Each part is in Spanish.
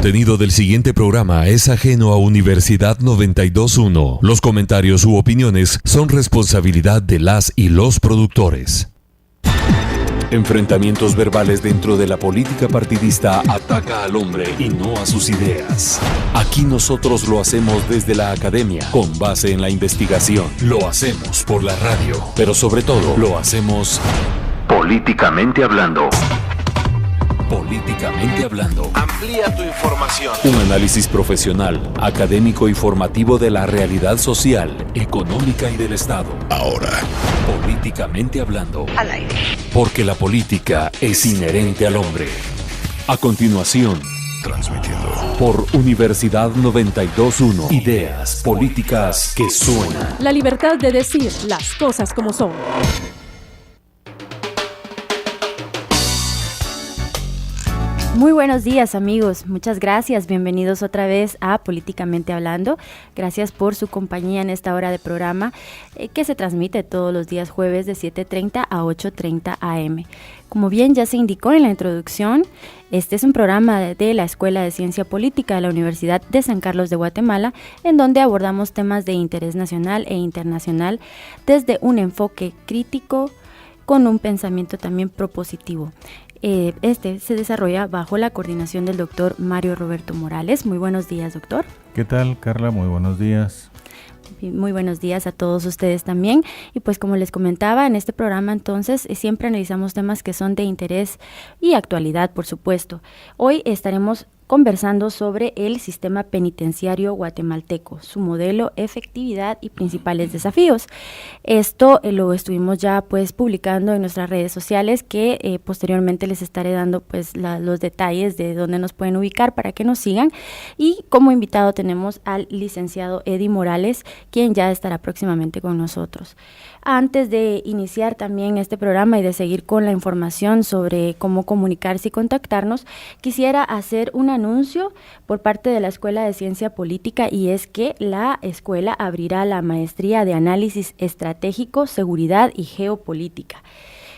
contenido del siguiente programa es ajeno a Universidad 92.1. Los comentarios u opiniones son responsabilidad de las y los productores. Enfrentamientos verbales dentro de la política partidista ataca al hombre y no a sus ideas. Aquí nosotros lo hacemos desde la academia, con base en la investigación. Lo hacemos por la radio, pero sobre todo lo hacemos políticamente hablando. Políticamente hablando. Amplía tu información. Un análisis profesional, académico y formativo de la realidad social, económica y del Estado. Ahora, políticamente hablando. Al aire. Porque la política es inherente al hombre. A continuación, transmitiendo por Universidad 92.1. Ideas políticas que suenan. La libertad de decir las cosas como son. Muy buenos días, amigos, muchas gracias, bienvenidos otra vez a Políticamente Hablando. Gracias por su compañía en esta hora de programa que se transmite todos los días jueves de 7:30 a 8:30 am. Como bien ya se indicó en la introducción, este es un programa de la Escuela de Ciencia Política de la Universidad de San Carlos de Guatemala, en donde abordamos temas de interés nacional e internacional desde un enfoque crítico con un pensamiento también propositivo. Este se desarrolla bajo la coordinación del doctor Mario Roberto Morales. Muy buenos días, doctor. ¿Qué tal, Carla? Muy buenos días. Muy buenos días a todos ustedes también. Y pues como les comentaba, en este programa entonces siempre analizamos temas que son de interés y actualidad, por supuesto. Hoy estaremos conversando sobre el sistema penitenciario guatemalteco, su modelo, efectividad y principales desafíos. Esto lo estuvimos ya pues publicando en nuestras redes sociales, que posteriormente les estaré dando pues los detalles de dónde nos pueden ubicar para que nos sigan. Y como invitado tenemos al licenciado Eddie Morales, quien ya estará próximamente con nosotros. Antes de iniciar también este programa y de seguir con la información sobre cómo comunicarse y contactarnos, quisiera hacer un anuncio por parte de la Escuela de Ciencia Política, y es que la escuela abrirá la maestría de Análisis Estratégico, Seguridad y Geopolítica.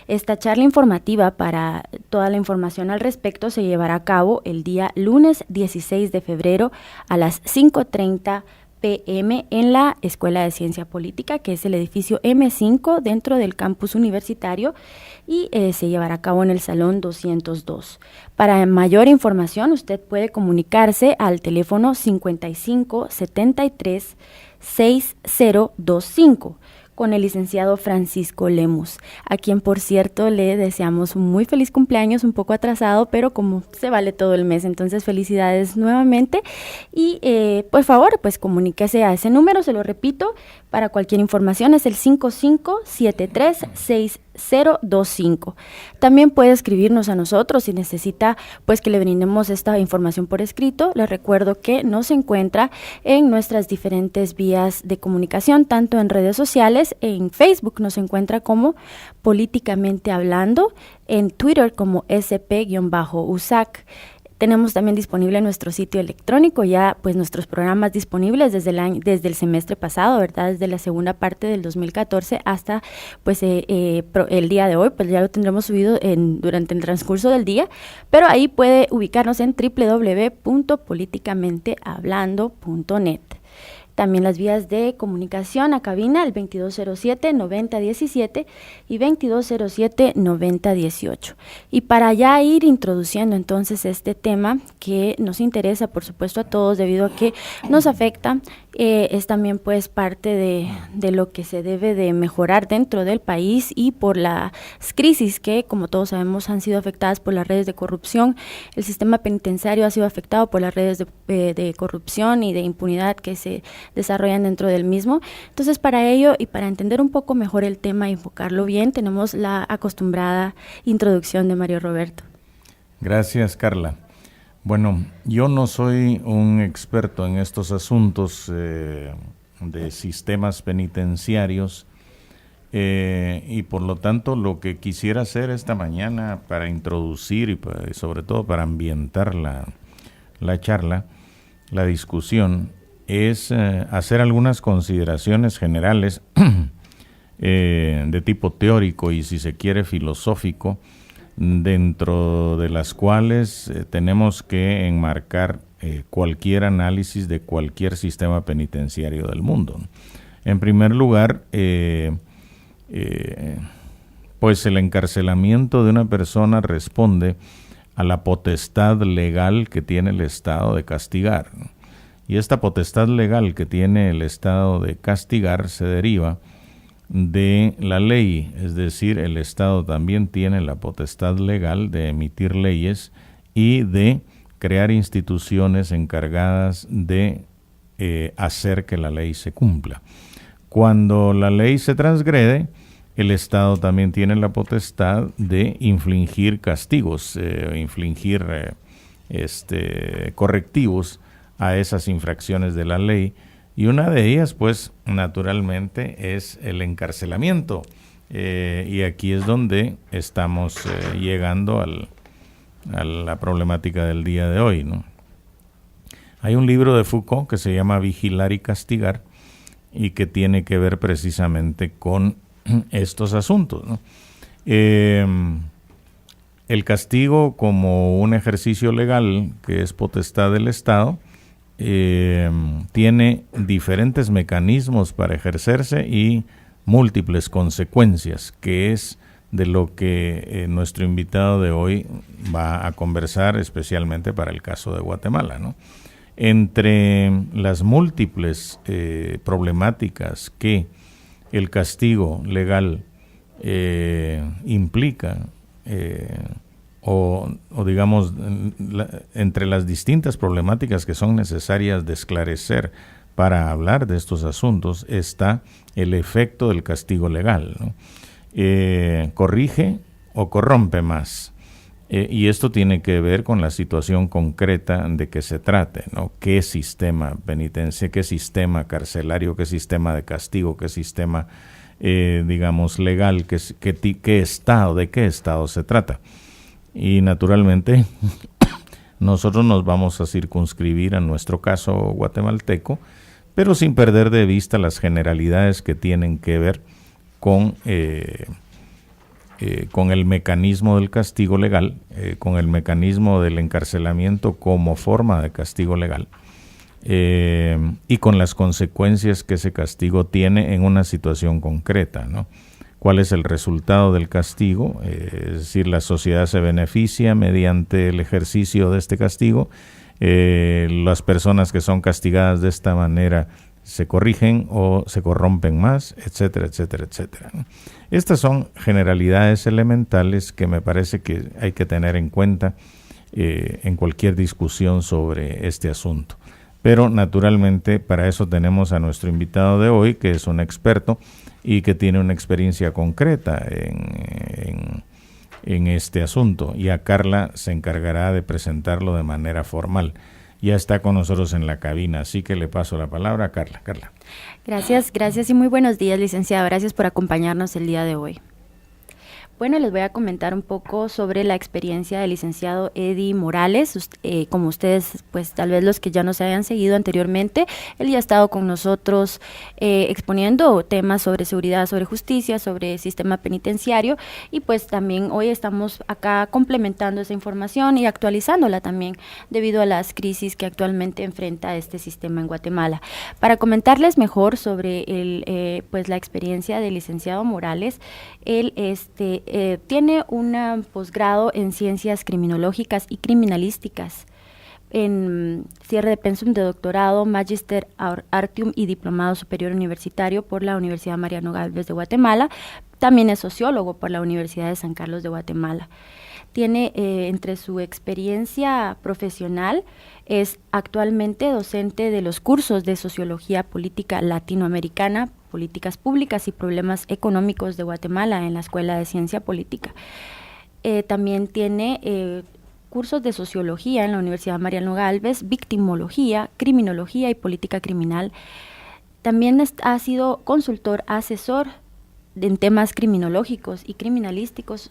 Esta charla informativa para toda la información al respecto se llevará a cabo el día lunes 16 de febrero a las 5:30 p.m. en la Escuela de Ciencia Política, que es el edificio M5 dentro del campus universitario, y se llevará a cabo en el Salón 202. Para mayor información, usted puede comunicarse al teléfono 55 73 6025 con el licenciado Francisco Lemus, a quien por cierto le deseamos un muy feliz cumpleaños, un poco atrasado, pero como se vale todo el mes, entonces felicidades nuevamente. Y por favor, pues comuníquese a ese número, se lo repito, para cualquier información es el 55736025. También puede escribirnos a nosotros si necesita pues que le brindemos esta información por escrito. Les recuerdo que nos encuentra en nuestras diferentes vías de comunicación, tanto en redes sociales. En Facebook nos encuentra como Políticamente Hablando, en Twitter como SP-USAC. Tenemos también disponible nuestro sitio electrónico, ya pues nuestros programas disponibles desde el semestre pasado, ¿verdad? Desde la segunda parte del 2014 hasta pues el día de hoy, pues ya lo tendremos subido durante el transcurso del día, pero ahí puede ubicarnos en www.politicamentehablando.net. También las vías de comunicación a cabina, el 2207-9017 y 2207-9018. Y para ya ir introduciendo entonces este tema que nos interesa, por supuesto, a todos, debido a que nos afecta, es también pues parte de lo que se debe de mejorar dentro del país, y por las crisis que, como todos sabemos, han sido afectadas por las redes de corrupción. El sistema penitenciario ha sido afectado por las redes de corrupción y de impunidad que se desarrollan dentro del mismo. Entonces, para ello y para entender un poco mejor el tema y enfocarlo bien, tenemos la acostumbrada introducción de Mario Roberto. Gracias, Carla. Bueno, yo no soy un experto en estos asuntos de sistemas penitenciarios, y por lo tanto lo que quisiera hacer esta mañana para introducir y sobre todo para ambientar la charla, la discusión, es hacer algunas consideraciones generales de tipo teórico y, si se quiere, filosófico, dentro de las cuales tenemos que enmarcar cualquier análisis de cualquier sistema penitenciario del mundo. En primer lugar, pues el encarcelamiento de una persona responde a la potestad legal que tiene el Estado de castigar. Y esta potestad legal que tiene el Estado de castigar se deriva de la ley, es decir, el Estado también tiene la potestad legal de emitir leyes y de crear instituciones encargadas de hacer que la ley se cumpla. Cuando la ley se transgrede, el Estado también tiene la potestad de infligir castigos, correctivos a esas infracciones de la ley, y una de ellas, pues, naturalmente, es el encarcelamiento. Y aquí es donde estamos llegando a la problemática del día de hoy, ¿no? Hay un libro de Foucault que se llama Vigilar y Castigar, y que tiene que ver precisamente con estos asuntos, ¿no? El castigo como un ejercicio legal que es potestad del Estado tiene diferentes mecanismos para ejercerse y múltiples consecuencias, que es de lo que nuestro invitado de hoy va a conversar, especialmente para el caso de Guatemala, ¿no? Entre las múltiples problemáticas que el castigo legal implica, o digamos, entre las distintas problemáticas que son necesarias de esclarecer para hablar de estos asuntos, está el efecto del castigo legal, ¿no? ¿Corrige o corrompe más? Y esto tiene que ver con la situación concreta de que se trate, ¿no? ¿Qué sistema penitenciario, qué sistema carcelario, qué sistema de castigo, qué sistema, digamos, legal, qué estado, de qué estado se trata? Y naturalmente nosotros nos vamos a circunscribir a nuestro caso guatemalteco, pero sin perder de vista las generalidades que tienen que ver con el mecanismo del castigo legal, con el mecanismo del encarcelamiento como forma de castigo legal, y con las consecuencias que ese castigo tiene en una situación concreta, ¿no? ¿Cuál es el resultado del castigo? Es decir, la sociedad se beneficia mediante el ejercicio de este castigo, las personas que son castigadas de esta manera se corrigen o se corrompen más, etcétera, etcétera, etcétera. Estas son generalidades elementales que me parece que hay que tener en cuenta en cualquier discusión sobre este asunto. Pero naturalmente para eso tenemos a nuestro invitado de hoy, que es un experto y que tiene una experiencia concreta en este asunto, y a Carla se encargará de presentarlo de manera formal. Ya está con nosotros en la cabina, así que le paso la palabra a Carla. Carla. Gracias y muy buenos días, licenciado. Gracias por acompañarnos el día de hoy. Bueno, les voy a comentar un poco sobre la experiencia del licenciado Eddie Morales. Como ustedes, pues tal vez los que ya nos hayan seguido anteriormente, él ya ha estado con nosotros exponiendo temas sobre seguridad, sobre justicia, sobre sistema penitenciario, y pues también hoy estamos acá complementando esa información y actualizándola también debido a las crisis que actualmente enfrenta este sistema en Guatemala. Para comentarles mejor sobre pues la experiencia del licenciado Morales, él tiene un posgrado en ciencias criminológicas y criminalísticas, en cierre de pensum de doctorado, Magister Artium y diplomado superior universitario por la Universidad Mariano Gálvez de Guatemala. También es sociólogo por la Universidad de San Carlos de Guatemala. Tiene entre su experiencia profesional, es actualmente docente de los cursos de Sociología Política Latinoamericana, Políticas Públicas y Problemas Económicos de Guatemala en la Escuela de Ciencia Política. También tiene cursos de Sociología en la Universidad Mariano Gálvez, Victimología, Criminología y Política Criminal. También ha sido consultor asesor en temas criminológicos y criminalísticos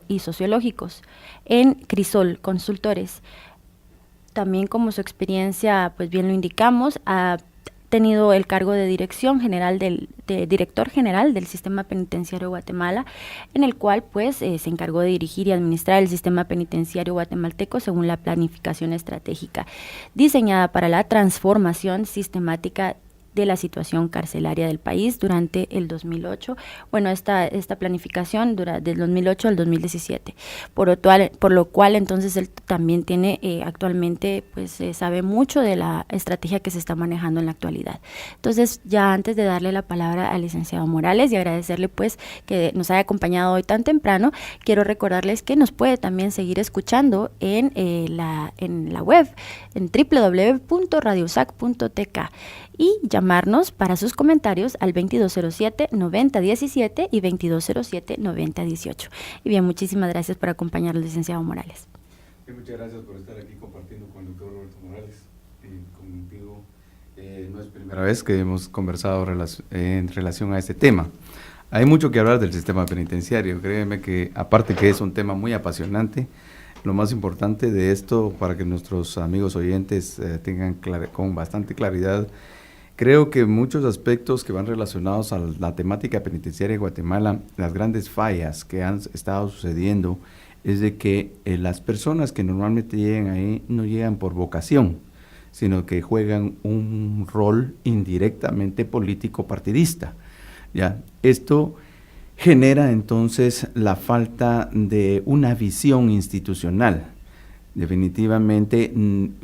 y sociológicos en Crisol Consultores. También, como su experiencia, pues bien lo indicamos, tenido el cargo de director general del Sistema Penitenciario de Guatemala, en el cual pues se encargó de dirigir y administrar el sistema penitenciario guatemalteco según la planificación estratégica diseñada para la transformación sistemática de la situación carcelaria del país durante el 2008. Bueno, esta planificación dura del 2008 al 2017, por lo cual entonces él también tiene actualmente, pues sabe mucho de la estrategia que se está manejando en la actualidad. Entonces, ya antes de darle la palabra al licenciado Morales y agradecerle pues que nos haya acompañado hoy tan temprano, quiero recordarles que nos puede también seguir escuchando en la web, en www.radiosac.tk, y llamarnos para sus comentarios al 2207-9017 y 2207-9018. Y bien, muchísimas gracias por acompañarnos, licenciado Morales. Muchas gracias por estar aquí compartiendo con el doctor Roberto Morales. Contigo no es primera vez que hemos conversado en relación a este tema. Hay mucho que hablar del sistema penitenciario. Créeme que, aparte que es un tema muy apasionante, lo más importante de esto, para que nuestros amigos oyentes tengan con bastante claridad, creo que muchos aspectos que van relacionados a la temática penitenciaria de Guatemala, las grandes fallas que han estado sucediendo, es de que las personas que normalmente llegan ahí no llegan por vocación, sino que juegan un rol indirectamente político partidista. ¿Ya? Esto genera entonces la falta de una visión institucional, definitivamente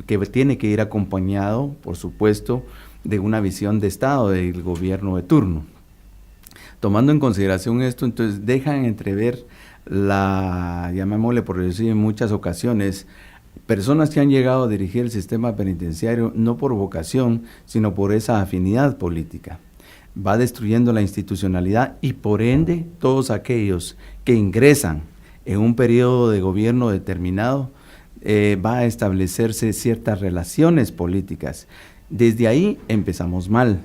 que tiene que ir acompañado, por supuesto, de una visión de Estado del gobierno de turno. Tomando en consideración esto, entonces dejan entrever llamémosle por decir en muchas ocasiones, personas que han llegado a dirigir el sistema penitenciario no por vocación, sino por esa afinidad política. Va destruyendo la institucionalidad y por ende todos aquellos que ingresan en un periodo de gobierno determinado, va a establecerse ciertas relaciones políticas. Desde ahí empezamos mal,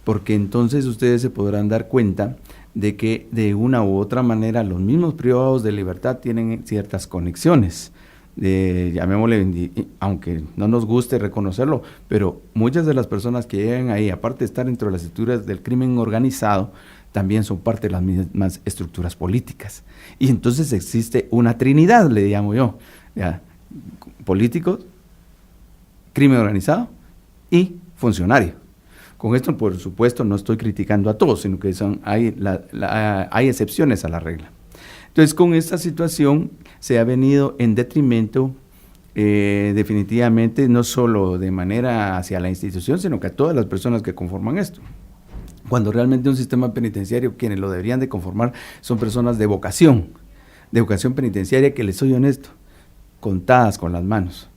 porque entonces ustedes se podrán dar cuenta de que de una u otra manera los mismos privados de libertad tienen ciertas conexiones. Llamémosle, aunque no nos guste reconocerlo, pero muchas de las personas que llegan ahí, aparte de estar dentro de las estructuras del crimen organizado, también son parte de las mismas estructuras políticas. Y entonces existe una trinidad, le llamo yo, ¿ya? Políticos, crimen organizado y funcionario. Con esto, por supuesto, no estoy criticando a todos, sino que hay excepciones a la regla. Entonces, con esta situación se ha venido en detrimento, definitivamente, no solo de manera hacia la institución, sino que a todas las personas que conforman esto. Cuando realmente un sistema penitenciario, quienes lo deberían de conformar, son personas de vocación penitenciaria, que les soy honesto, contadas con las manos.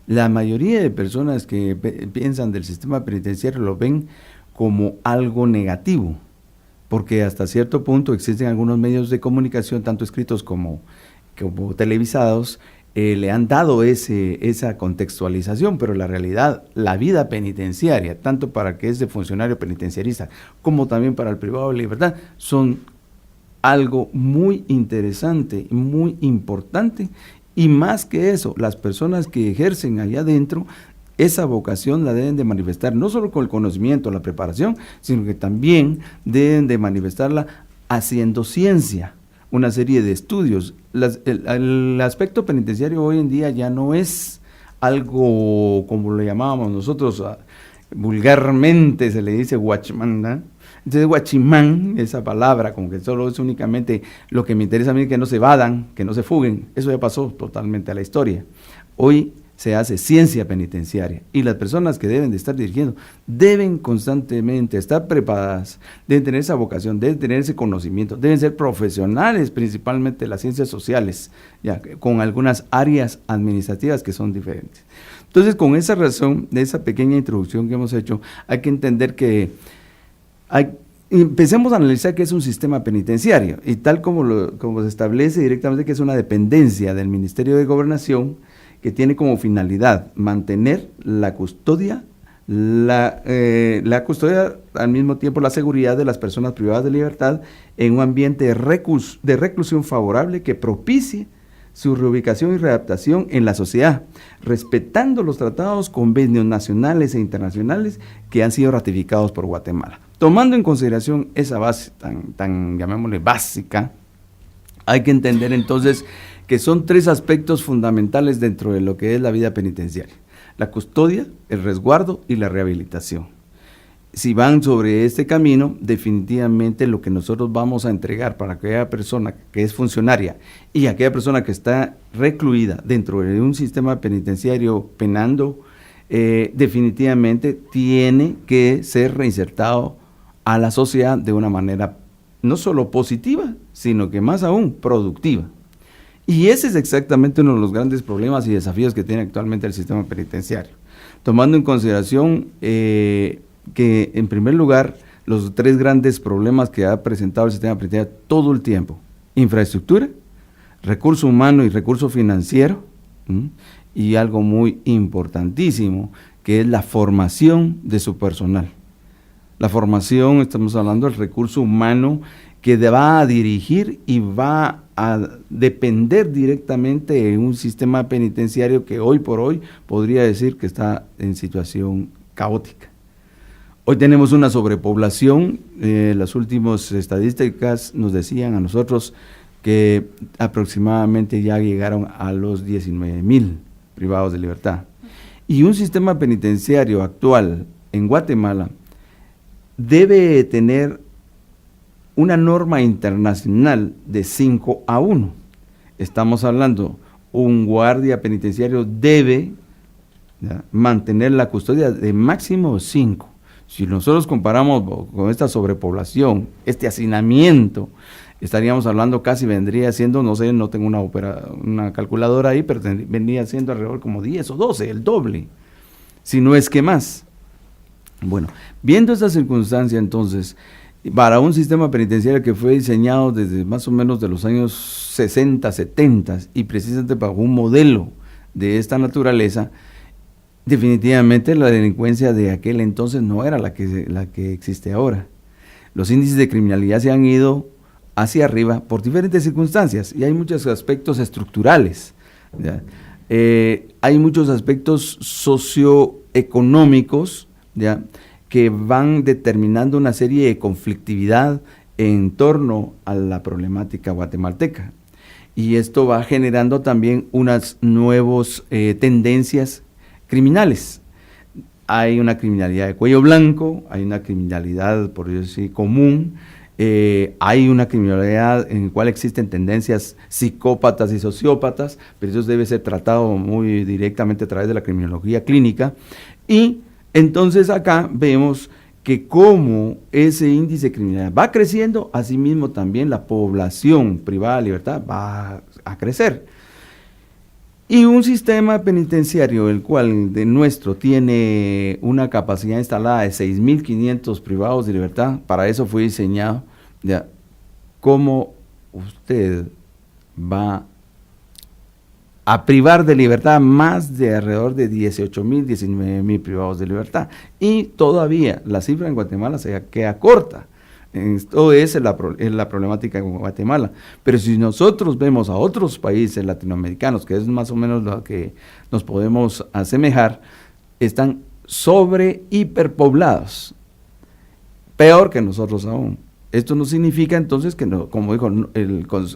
La mayoría de personas que piensan del sistema penitenciario lo ven como algo negativo, porque hasta cierto punto existen algunos medios de comunicación, tanto escritos como televisados, le han dado esa contextualización, pero la realidad, la vida penitenciaria, tanto para que es de funcionario penitenciarista, como también para el privado de libertad, son algo muy interesante, muy importante. Y más que eso, las personas que ejercen allá adentro, esa vocación la deben de manifestar, no solo con el conocimiento, la preparación, sino que también deben de manifestarla haciendo ciencia, una serie de estudios. El aspecto penitenciario hoy en día ya no es algo como lo llamábamos nosotros, vulgarmente se le dice guachimán, ¿no? Entonces guachimán, esa palabra, como que solo es únicamente lo que me interesa a mí, que no se evadan, que no se fuguen, eso ya pasó totalmente a la historia. Hoy se hace ciencia penitenciaria y las personas que deben de estar dirigiendo deben constantemente estar preparadas, deben tener esa vocación, deben tener ese conocimiento, deben ser profesionales, principalmente las ciencias sociales, ya, con algunas áreas administrativas que son diferentes. Entonces, con esa razón, de esa pequeña introducción que hemos hecho, hay que entender que empecemos a analizar qué es un sistema penitenciario, y tal como se establece directamente que es una dependencia del Ministerio de Gobernación, que tiene como finalidad mantener la custodia, al mismo tiempo la seguridad de las personas privadas de libertad en un ambiente de reclusión favorable que propicie su reubicación y readaptación en la sociedad, respetando los tratados, convenios nacionales e internacionales que han sido ratificados por Guatemala. Tomando en consideración esa base tan llamémosle básica, hay que entender entonces que son 3 aspectos fundamentales dentro de lo que es la vida penitenciaria: la custodia, el resguardo y la rehabilitación. Si van sobre este camino, definitivamente lo que nosotros vamos a entregar para aquella persona que es funcionaria y aquella persona que está recluida dentro de un sistema penitenciario penando, definitivamente tiene que ser reinsertado a la sociedad de una manera no solo positiva, sino que más aún productiva. Y ese es exactamente uno de los grandes problemas y desafíos que tiene actualmente el sistema penitenciario, tomando en consideración que en primer lugar los 3 grandes problemas que ha presentado el sistema penitenciario todo el tiempo: infraestructura, recurso humano y recurso financiero, y algo muy importantísimo, que es la formación de su personal. La formación, estamos hablando del recurso humano que va a dirigir y va a depender directamente de un sistema penitenciario que hoy por hoy podría decir que está en situación caótica. Hoy tenemos una sobrepoblación. Las últimas estadísticas nos decían a nosotros que aproximadamente ya llegaron a los 19,000 privados de libertad. Y un sistema penitenciario actual en Guatemala debe tener una norma internacional de 5:1. Estamos hablando, un guardia penitenciario debe mantener la custodia de máximo 5. Si nosotros comparamos con esta sobrepoblación, este hacinamiento, estaríamos hablando, casi vendría siendo, no sé, no tengo una calculadora ahí, pero vendría siendo alrededor como 10 o 12, el doble, si no es que más. Bueno, viendo esta circunstancia entonces, para un sistema penitenciario que fue diseñado desde más o menos de los años 60, 70 y precisamente para un modelo de esta naturaleza, definitivamente la delincuencia de aquel entonces no era la que existe ahora. Los índices de criminalidad se han ido hacia arriba por diferentes circunstancias y hay muchos aspectos estructurales, hay muchos aspectos socioeconómicos, que van determinando una serie de conflictividad en torno a la problemática guatemalteca. Y esto va generando también unas nuevas tendencias criminales. Hay una criminalidad de cuello blanco, hay una criminalidad, por decir, común, hay una criminalidad en la cual existen tendencias psicópatas y sociópatas, pero eso debe ser tratado muy directamente a través de la criminología clínica. Y entonces acá vemos que como ese índice de criminalidad va creciendo, asimismo también la población privada de libertad va a crecer. Y un sistema penitenciario, el cual de nuestro tiene una capacidad instalada de 6,500 privados de libertad, para eso fue diseñado. ¿Cómo usted va a privar de libertad más de alrededor de 18,000, 19,000 privados de libertad? Y todavía la cifra en Guatemala se queda corta. Esto es la problemática en Guatemala. Pero si nosotros vemos a otros países latinoamericanos, que es más o menos lo que nos podemos asemejar, están hiperpoblados, peor que nosotros aún. Esto no significa entonces que, no, como dijo,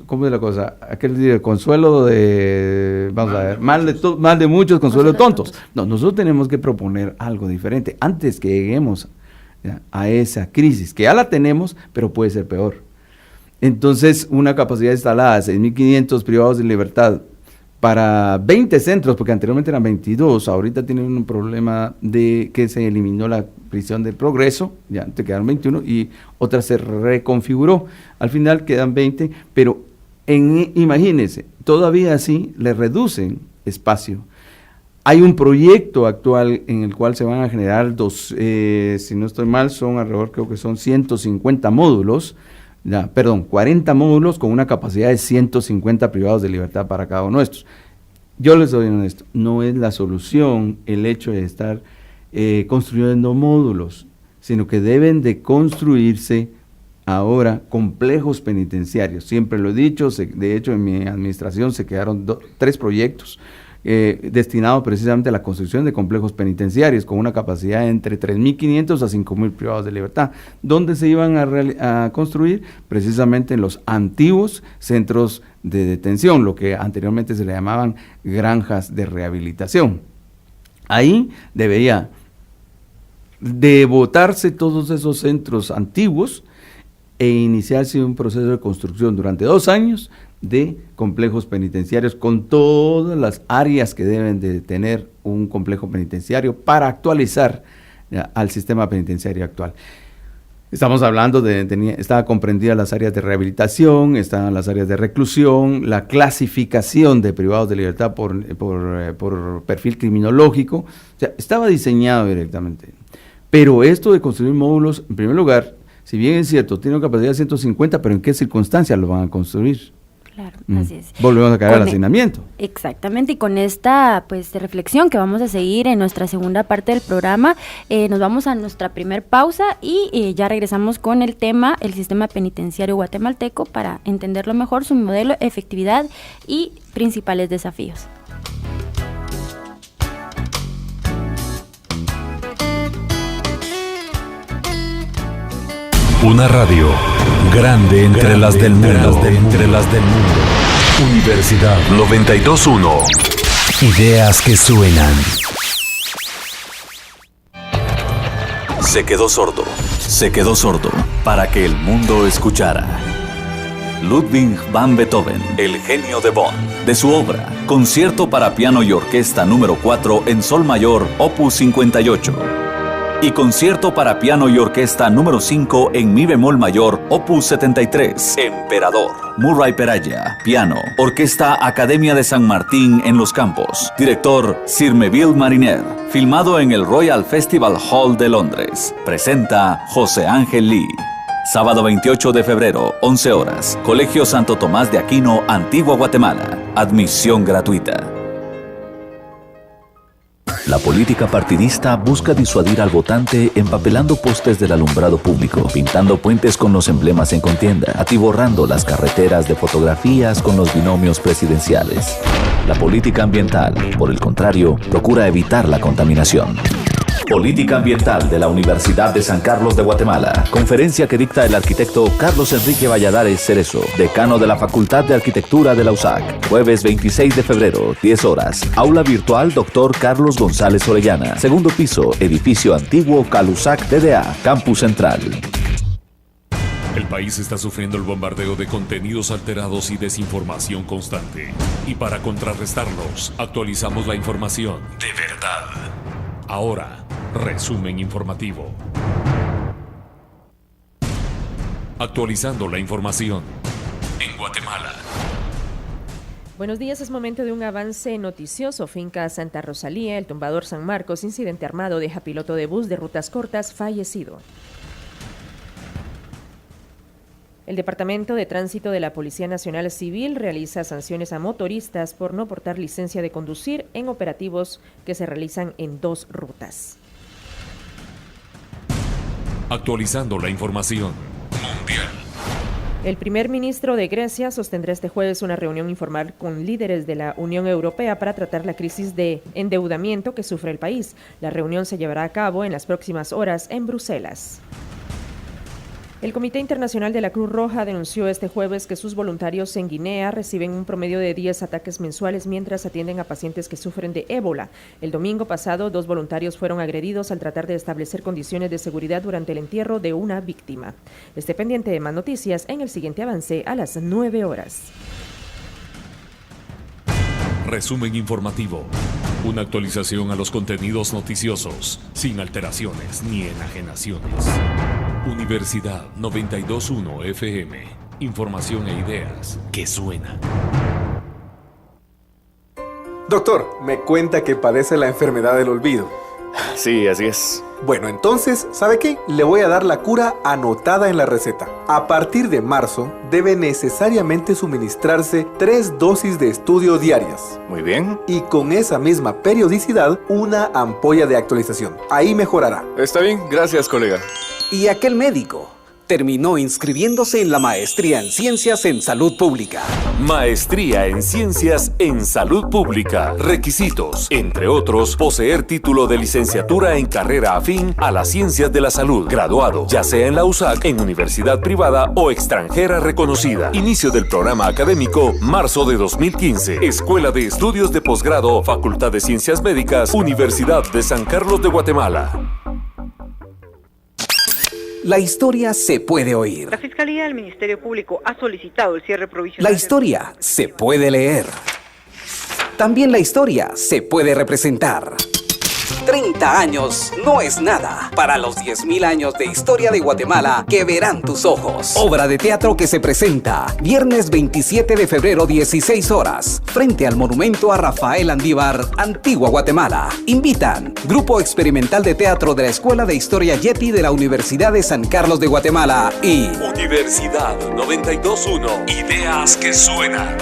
¿cómo es la cosa? Aquel día, el consuelo de, vamos a ver, mal de muchos, consuelo de tontos. No, nosotros tenemos que proponer algo diferente antes que lleguemos a esa crisis, que ya la tenemos, pero puede ser peor. Entonces, una capacidad instalada de 6,500 privados de libertad para 20 centros, porque anteriormente eran 22, ahorita tienen un problema de que se eliminó la prisión de Progreso, ya te quedaron 21 y otra se reconfiguró, al final quedan 20, pero imagínense, todavía así le reducen espacio. Hay un proyecto actual en el cual se van a generar si no estoy mal, son alrededor, creo que son 150 módulos, 40 módulos con una capacidad de 150 privados de libertad para cada uno de estos. Yo les doy honesto, no es la solución el hecho de estar construyendo módulos, sino que deben de construirse ahora complejos penitenciarios. Siempre lo he dicho, de hecho en mi administración se quedaron 3 proyectos destinados precisamente a la construcción de complejos penitenciarios con una capacidad entre 3.500 a 5.000 privados de libertad, donde se iban a construir precisamente en los antiguos centros de detención, lo que anteriormente se le llamaban granjas de rehabilitación. Ahí debería de botarse todos esos centros antiguos e iniciarse un proceso de construcción durante 2 años de complejos penitenciarios con todas las áreas que deben de tener un complejo penitenciario para actualizar al sistema penitenciario actual. Estamos hablando estaba comprendida las áreas de rehabilitación, estaban las áreas de reclusión, la clasificación de privados de libertad por perfil criminológico, o sea, estaba diseñado directamente. Pero esto de construir módulos, en primer lugar, si bien es cierto, tiene una capacidad de 150, pero ¿en qué circunstancias lo van a construir? Claro, así es. Volvemos a caer al hacinamiento. Exactamente, y con esta reflexión que vamos a seguir en nuestra segunda parte del programa, nos vamos a nuestra primer pausa y ya regresamos con el tema, el sistema penitenciario guatemalteco, para entenderlo mejor, su modelo, efectividad y principales desafíos. Una radio grande entre las del mundo. Universidad 92.1. Ideas que suenan. Se quedó sordo para que el mundo escuchara. Ludwig van Beethoven, el genio de Bonn, de su obra Concierto para piano y orquesta número 4 en sol mayor, opus 58. Y Concierto para piano y orquesta número 5 en mi bemol mayor, opus 73, Emperador. Murray Peraya, piano. Orquesta Academia de San Martín en Los Campos. Director Sir Melville Mariner. Filmado en el Royal Festival Hall de Londres. Presenta José Ángel Lee. Sábado 28 de febrero, 11 horas. Colegio Santo Tomás de Aquino, Antigua Guatemala. Admisión gratuita. La política partidista busca disuadir al votante empapelando postes del alumbrado público, pintando puentes con los emblemas en contienda, atiborrando las carreteras de fotografías con los binomios presidenciales. La política ambiental, por el contrario, procura evitar la contaminación. Política Ambiental de la Universidad de San Carlos de Guatemala. Conferencia que dicta el arquitecto Carlos Enrique Valladares Cerezo, decano de la Facultad de Arquitectura de la USAC. Jueves 26 de febrero, 10 horas. Aula virtual Dr. Carlos González Orellana. Segundo piso, edificio antiguo Calusac DDA, Campus Central. El país está sufriendo el bombardeo de contenidos alterados y desinformación constante. Y para contrarrestarlos, actualizamos la información de verdad. Ahora, resumen informativo. Actualizando la información en Guatemala. Buenos días, es momento de un avance noticioso. Finca Santa Rosalía, El Tumbador San Marcos, incidente armado, deja piloto de bus de rutas cortas fallecido. El Departamento de Tránsito de la Policía Nacional Civil realiza sanciones a motoristas por no portar licencia de conducir en operativos que se realizan en 2 rutas. Actualizando la información mundial. El primer ministro de Grecia sostendrá este jueves una reunión informal con líderes de la Unión Europea para tratar la crisis de endeudamiento que sufre el país. La reunión se llevará a cabo en las próximas horas en Bruselas. El Comité Internacional de la Cruz Roja denunció este jueves que sus voluntarios en Guinea reciben un promedio de 10 ataques mensuales mientras atienden a pacientes que sufren de ébola. El domingo pasado, 2 voluntarios fueron agredidos al tratar de establecer condiciones de seguridad durante el entierro de una víctima. Esté pendiente de más noticias en el siguiente avance a las 9 horas. Resumen informativo. Una actualización a los contenidos noticiosos, sin alteraciones ni enajenaciones. Universidad 92.1 FM. Información e ideas que suenan. Doctor, me cuenta que padece la enfermedad del olvido. Sí, así es. Bueno, entonces, ¿sabe qué? Le voy a dar la cura anotada en la receta. A partir de marzo, debe necesariamente suministrarse 3 dosis de estudio diarias. Muy bien. Y con esa misma periodicidad, una ampolla de actualización. Ahí mejorará. Está bien, gracias, colega. ¿Y aquel médico? terminó inscribiéndose en la maestría en Ciencias en Salud Pública. Maestría en Ciencias en Salud Pública. Requisitos, entre otros, poseer título de licenciatura en carrera afín a las ciencias de la salud, graduado, ya sea en la USAC, en universidad privada o extranjera reconocida. Inicio del programa académico, marzo de 2015. Escuela de Estudios de Posgrado, Facultad de Ciencias Médicas, Universidad de San Carlos de Guatemala. La historia se puede oír. La Fiscalía del Ministerio Público ha solicitado el cierre provisional. La historia se puede leer. También la historia se puede representar. 30 años no es nada para los 10.000 años de historia de Guatemala que verán tus ojos. Obra de teatro que se presenta viernes 27 de febrero, 16 horas, frente al monumento a Rafael Andívar, Antigua Guatemala. Invitan Grupo Experimental de Teatro de la Escuela de Historia YEPI de la Universidad de San Carlos de Guatemala y Universidad 92.1. Ideas que suenan.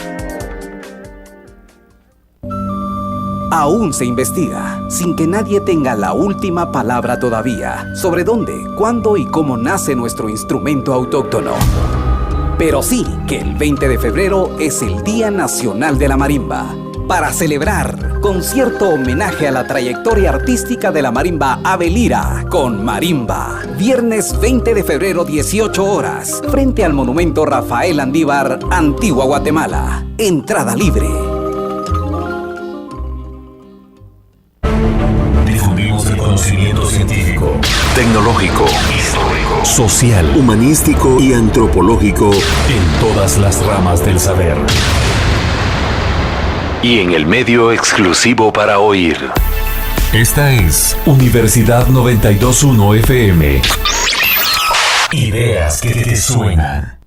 Aún se investiga, sin que nadie tenga la última palabra todavía, sobre dónde, cuándo y cómo nace nuestro instrumento autóctono. Pero sí que el 20 de febrero es el Día Nacional de la Marimba. Para celebrar, concierto homenaje a la trayectoria artística de la marimba Ave Lira con Marimba. Viernes 20 de febrero, 18 horas, frente al monumento Rafael Andívar, Antigua Guatemala. Entrada libre. Difundimos el conocimiento científico, tecnológico, histórico, social, humanístico y antropológico en todas las ramas del saber. Y en el medio exclusivo para oír. Esta es Universidad 92.1 FM. Ideas que te suenan.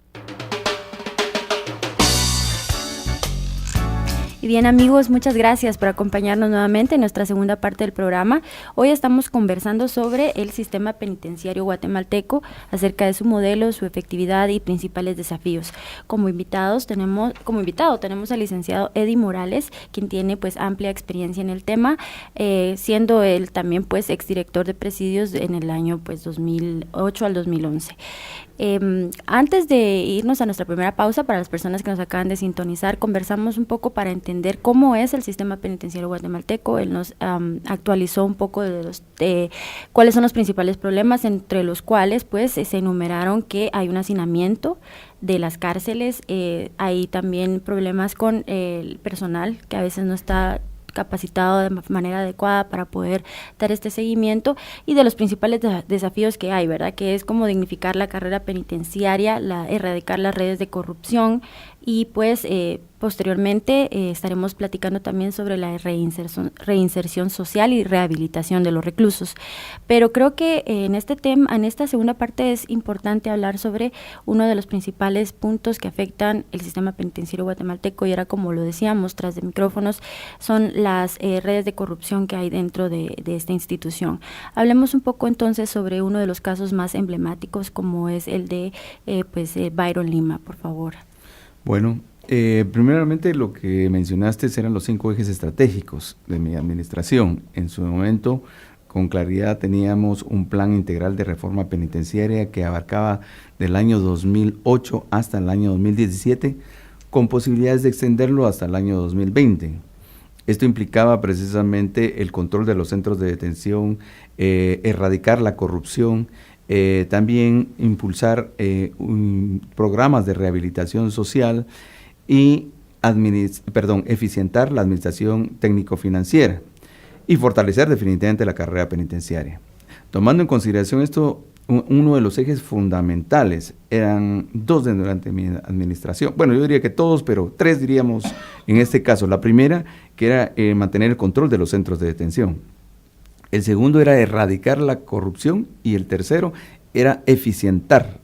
Y bien amigos, muchas gracias por acompañarnos nuevamente en nuestra segunda parte del programa. Hoy estamos conversando sobre el sistema penitenciario guatemalteco, acerca de su modelo, su efectividad y principales desafíos. Como invitado tenemos al licenciado Eddie Morales, quien tiene pues amplia experiencia en el tema, siendo él también pues exdirector de presidios en el año pues 2008 al 2011. Antes de irnos a nuestra primera pausa, para las personas que nos acaban de sintonizar, conversamos un poco para entender cómo es el sistema penitenciario guatemalteco. Él nos actualizó un poco de cuáles son los principales problemas, entre los cuales pues se enumeraron que hay un hacinamiento de las cárceles, hay también problemas con el personal que a veces no está capacitado de manera adecuada para poder dar este seguimiento, y de los principales desafíos que hay, ¿verdad? Que es como dignificar la carrera penitenciaria, erradicar las redes de corrupción, y pues posteriormente estaremos platicando también sobre la reinserción social y rehabilitación de los reclusos. Pero creo que en este tema, en esta segunda parte, es importante hablar sobre uno de los principales puntos que afectan el sistema penitenciario guatemalteco, y era, como lo decíamos tras de micrófonos, son las redes de corrupción que hay dentro de esta institución. Hablemos un poco entonces sobre uno de los casos más emblemáticos, como es el de Byron Lima, por favor. Bueno, primeramente lo que mencionaste eran los 5 ejes estratégicos de mi administración. En su momento, con claridad, teníamos un plan integral de reforma penitenciaria que abarcaba del año 2008 hasta el año 2017, con posibilidades de extenderlo hasta el año 2020. Esto implicaba precisamente el control de los centros de detención, erradicar la corrupción, también impulsar programas de rehabilitación social y eficientar la administración técnico-financiera y fortalecer definitivamente la carrera penitenciaria. Tomando en consideración esto, uno de los ejes fundamentales eran 2 durante mi administración. Bueno, yo diría que todos, pero 3 diríamos en este caso. La primera, que era mantener el control de los centros de detención. El segundo era erradicar la corrupción, y el tercero era eficientar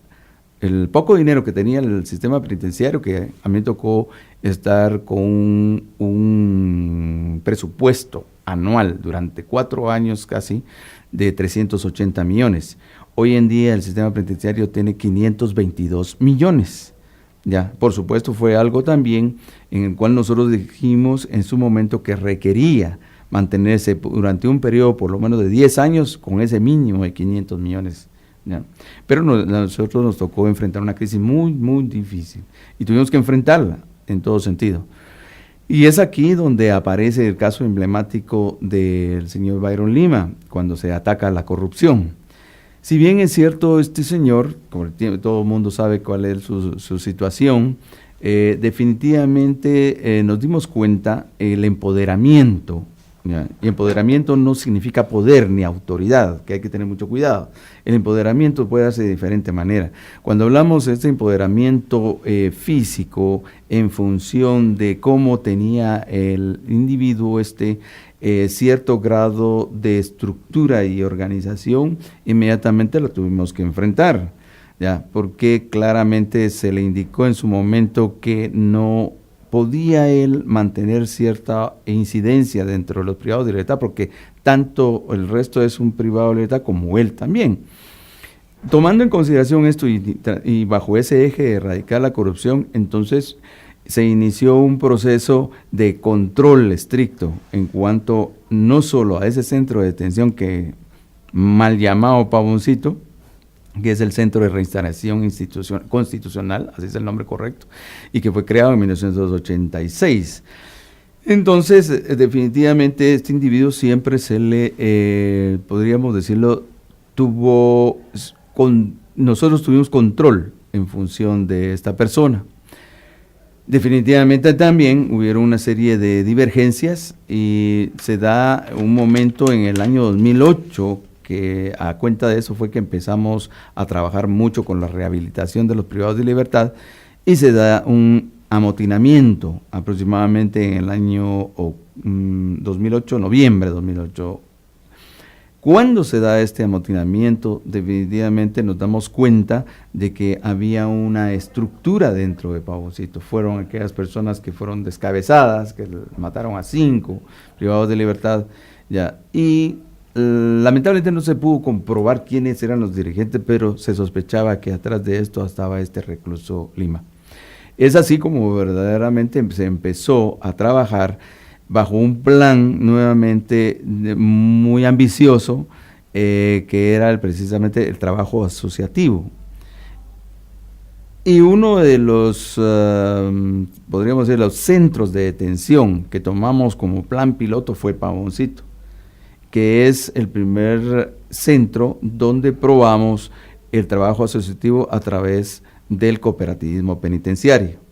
el poco dinero que tenía el sistema penitenciario, que a mí me tocó estar con un presupuesto anual durante 4 años casi de 380 millones. Hoy en día el sistema penitenciario tiene 522 millones. Ya, por supuesto, fue algo también en el cual nosotros dijimos en su momento que requería mantenerse durante un periodo por lo menos de 10 años con ese mínimo de 500 millones ¿ya? Pero nosotros nos tocó enfrentar una crisis muy, muy difícil y tuvimos que enfrentarla en todo sentido. Y es aquí donde aparece el caso emblemático del señor Byron Lima, cuando se ataca la corrupción. Si bien es cierto, este señor, como todo el mundo sabe cuál es su situación, definitivamente nos dimos cuenta el empoderamiento, ¿ya? Y empoderamiento no significa poder ni autoridad, que hay que tener mucho cuidado. El empoderamiento puede darse de diferente manera. Cuando hablamos de este empoderamiento físico en función de cómo tenía el individuo cierto grado de estructura y organización, inmediatamente lo tuvimos que enfrentar, ¿ya? Porque claramente se le indicó en su momento que no podía él mantener cierta incidencia dentro de los privados de libertad, porque tanto el resto es un privado de libertad como él también. Tomando en consideración esto y bajo ese eje de erradicar la corrupción, entonces se inició un proceso de control estricto en cuanto no solo a ese centro de detención que mal llamado Pavoncito, que es el Centro de Reinstalación Constitucional, así es el nombre correcto, y que fue creado en 1986. Entonces, definitivamente, este individuo siempre se le, podríamos decirlo, nosotros tuvimos control en función de esta persona. Definitivamente también hubieron una serie de divergencias y se da un momento en el año 2008 que a cuenta de eso fue que empezamos a trabajar mucho con la rehabilitación de los privados de libertad y se da un amotinamiento aproximadamente en el año 2008, noviembre de 2008. Cuando se da este amotinamiento, definitivamente nos damos cuenta de que había una estructura dentro de Pavoncito. Fueron aquellas personas que fueron descabezadas, que mataron a 5 privados de libertad, ya, y lamentablemente no se pudo comprobar quiénes eran los dirigentes, pero se sospechaba que atrás de esto estaba este recluso Lima. Es así como verdaderamente se empezó a trabajar bajo un plan nuevamente muy ambicioso, que era precisamente el trabajo asociativo. Y uno de los, podríamos decir, los centros de detención que tomamos como plan piloto fue Pavoncito, que es el primer centro donde probamos el trabajo asociativo a través del cooperativismo penitenciario.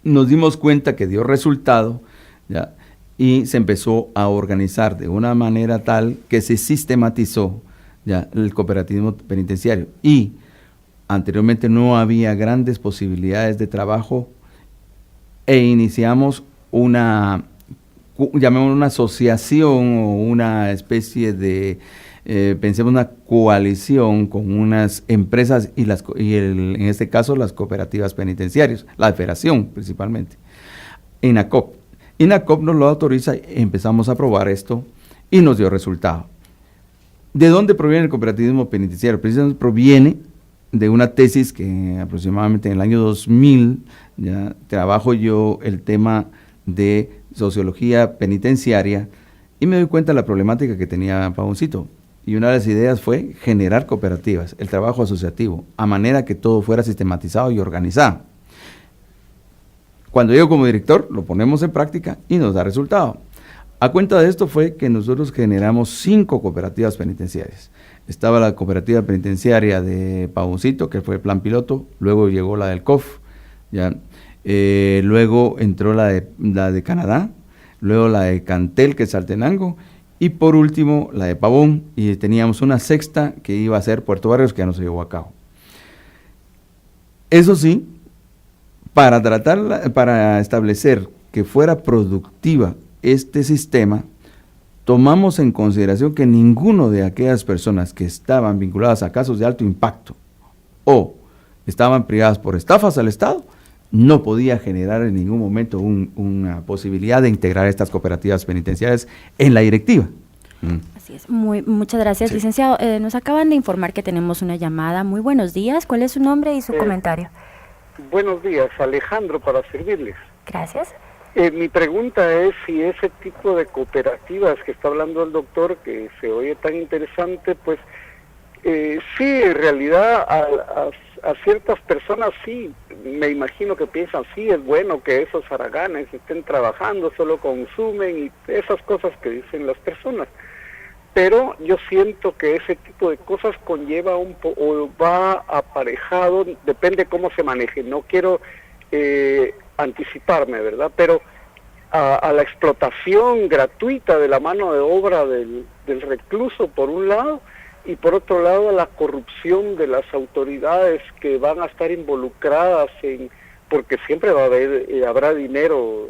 Nos dimos cuenta que dio resultado, ¿ya? Y se empezó a organizar de una manera tal que se sistematizó, ¿ya?, el cooperativismo penitenciario. Y anteriormente no había grandes posibilidades de trabajo e iniciamos llamémoslo una asociación o una especie de, pensemos una coalición con unas empresas en este caso las cooperativas penitenciarias, la federación principalmente, INACOP. INACOP nos lo autoriza, empezamos a probar esto y nos dio resultado. ¿De dónde proviene el cooperativismo penitenciario? Precisamente proviene de una tesis que aproximadamente en el año 2000 ya trabajo yo el tema de sociología penitenciaria y me doy cuenta de la problemática que tenía Pavoncito. Y una de las ideas fue generar cooperativas, el trabajo asociativo, a manera que todo fuera sistematizado y organizado. Cuando yo como director lo ponemos en práctica y nos da resultado. A cuenta de esto fue que nosotros generamos 5 cooperativas penitenciarias. Estaba la cooperativa penitenciaria de Pavoncito, que fue el plan piloto, luego llegó la del COF, ya. Luego entró la de Canadá, luego la de Cantel, que es Saltenango, y por último la de Pavón, y teníamos una sexta que iba a ser Puerto Barrios, que ya no se llevó a cabo. Eso sí, para establecer que fuera productiva este sistema, tomamos en consideración que ninguno de aquellas personas que estaban vinculadas a casos de alto impacto o estaban privadas por estafas al Estado, no podía generar en ningún momento una posibilidad de integrar estas cooperativas penitenciarias en la directiva. Así es. Muchas gracias, sí. Licenciado. Nos acaban de informar que tenemos una llamada. Muy buenos días. ¿Cuál es su nombre y su comentario? Buenos días, Alejandro, para servirles. Gracias. Mi pregunta es si ese tipo de cooperativas que está hablando el doctor, que se oye tan interesante, pues Sí, en realidad a ciertas personas sí, me imagino que piensan, sí, es bueno que esos haraganes estén trabajando, solo consumen y esas cosas que dicen las personas. Pero yo siento que ese tipo de cosas conlleva o va aparejado, depende cómo se maneje. No quiero anticiparme, ¿verdad? Pero a la explotación gratuita de la mano de obra del recluso, por un lado, y por otro lado a la corrupción de las autoridades que van a estar involucradas porque siempre habrá dinero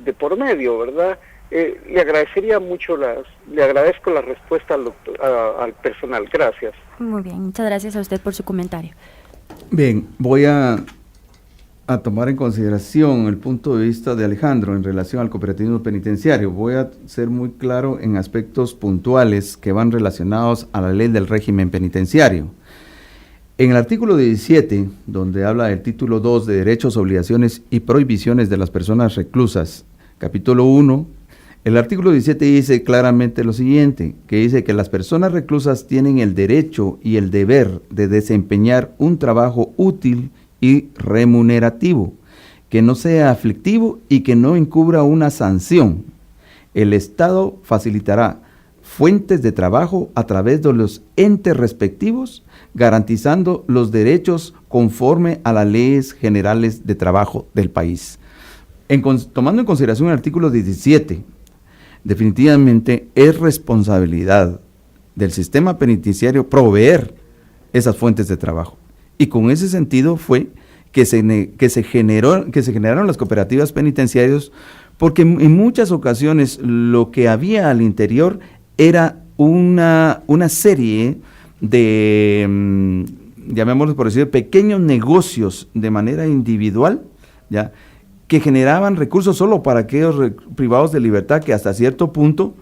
de por medio, ¿verdad? Le agradecería mucho le agradezco la respuesta al personal. Gracias. Muy bien, muchas gracias a usted por su comentario. Bien, voy a tomar en consideración el punto de vista de Alejandro en relación al cooperativismo penitenciario. Voy a ser muy claro en aspectos puntuales que van relacionados a la ley del régimen penitenciario. En el artículo 17, donde habla del título 2 de Derechos, Obligaciones y Prohibiciones de las Personas Reclusas, capítulo 1, el artículo 17 dice claramente lo siguiente, que dice que las personas reclusas tienen el derecho y el deber de desempeñar un trabajo útil y remunerativo, que no sea aflictivo y que no encubra una sanción. El Estado facilitará fuentes de trabajo a través de los entes respectivos, garantizando los derechos conforme a las leyes generales de trabajo del país. Tomando en consideración el artículo 17, definitivamente es responsabilidad del sistema penitenciario proveer esas fuentes de trabajo. Y con ese sentido fue que se generaron las cooperativas penitenciarias, porque en muchas ocasiones lo que había al interior era una serie de, llamémoslo por decir, pequeños negocios de manera individual, ¿ya?, que generaban recursos solo para aquellos privados de libertad que hasta cierto punto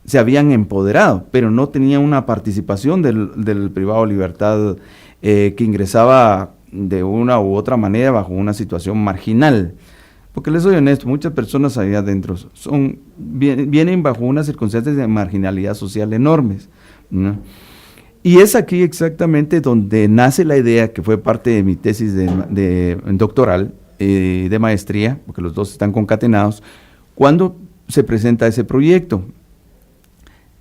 se habían empoderado, pero no tenían una participación del privado de libertad que ingresaba de una u otra manera bajo una situación marginal. Porque les soy honesto, muchas personas ahí adentro vienen bajo unas circunstancias de marginalidad social enormes, ¿no? Y es aquí exactamente donde nace la idea, que fue parte de mi tesis de doctoral, de maestría, porque los dos están concatenados, cuando se presenta ese proyecto.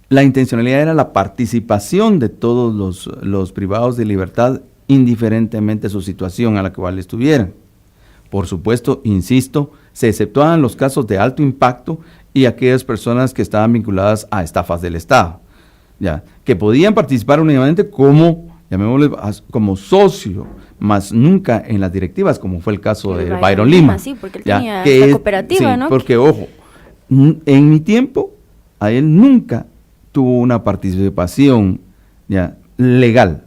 La intencionalidad era la participación de todos los privados de libertad, indiferentemente de su situación a la cual estuvieran. Por supuesto, insisto, se exceptuaban los casos de alto impacto y aquellas personas que estaban vinculadas a estafas del Estado, ya, que podían participar únicamente como, llamémosle, como socio, más nunca en las directivas, como fue el caso de Byron Lima. Sí, porque él ya, tenía la cooperativa, sí, ¿no? Porque, ojo, en mi tiempo, a él nunca tuvo una participación, ya, legal.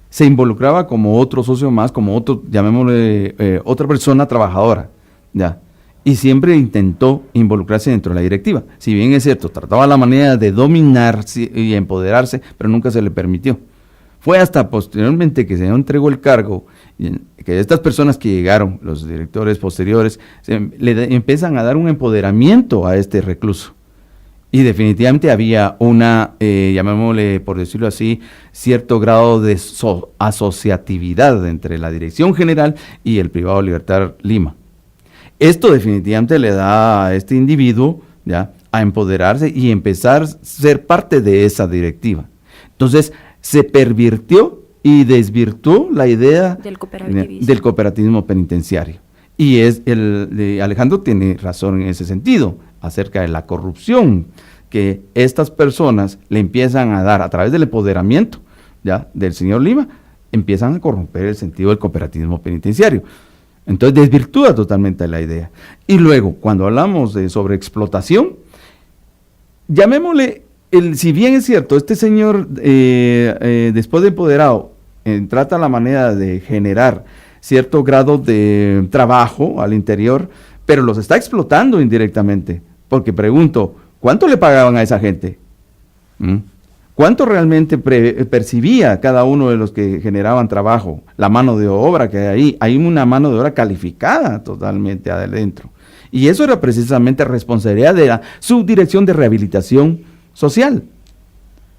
Se involucraba como otro socio más, como otro, llamémosle, otra persona trabajadora, ya. Y siempre intentó involucrarse dentro de la directiva. Si bien es cierto, trataba la manera de dominar y empoderarse, pero nunca se le permitió. Fue hasta posteriormente que se entregó el cargo, que estas personas que llegaron, los directores posteriores, le empiezan a dar un empoderamiento a este recluso. Y definitivamente había una, llamémosle, por decirlo así, cierto grado de asociatividad entre la Dirección General y el privado de libertad Lima. Esto definitivamente le da a este individuo, ya, a empoderarse y empezar a ser parte de esa directiva. Entonces, se pervirtió y desvirtuó la idea del cooperativismo penitenciario. Y Alejandro tiene razón en ese sentido, acerca de la corrupción que estas personas le empiezan a dar a través del empoderamiento, ya, del señor Lima, empiezan a corromper el sentido del cooperativismo penitenciario. Entonces desvirtúa totalmente la idea. Y luego, cuando hablamos de sobreexplotación, llamémosle, si bien es cierto, este señor, después de empoderado, trata la manera de generar cierto grado de trabajo al interior, pero los está explotando indirectamente. Porque pregunto, ¿cuánto le pagaban a esa gente? ¿Cuánto realmente percibía cada uno de los que generaban trabajo? La mano de obra que hay ahí, hay una mano de obra calificada totalmente adentro. Y eso era precisamente responsabilidad de la Subdirección de Rehabilitación Social.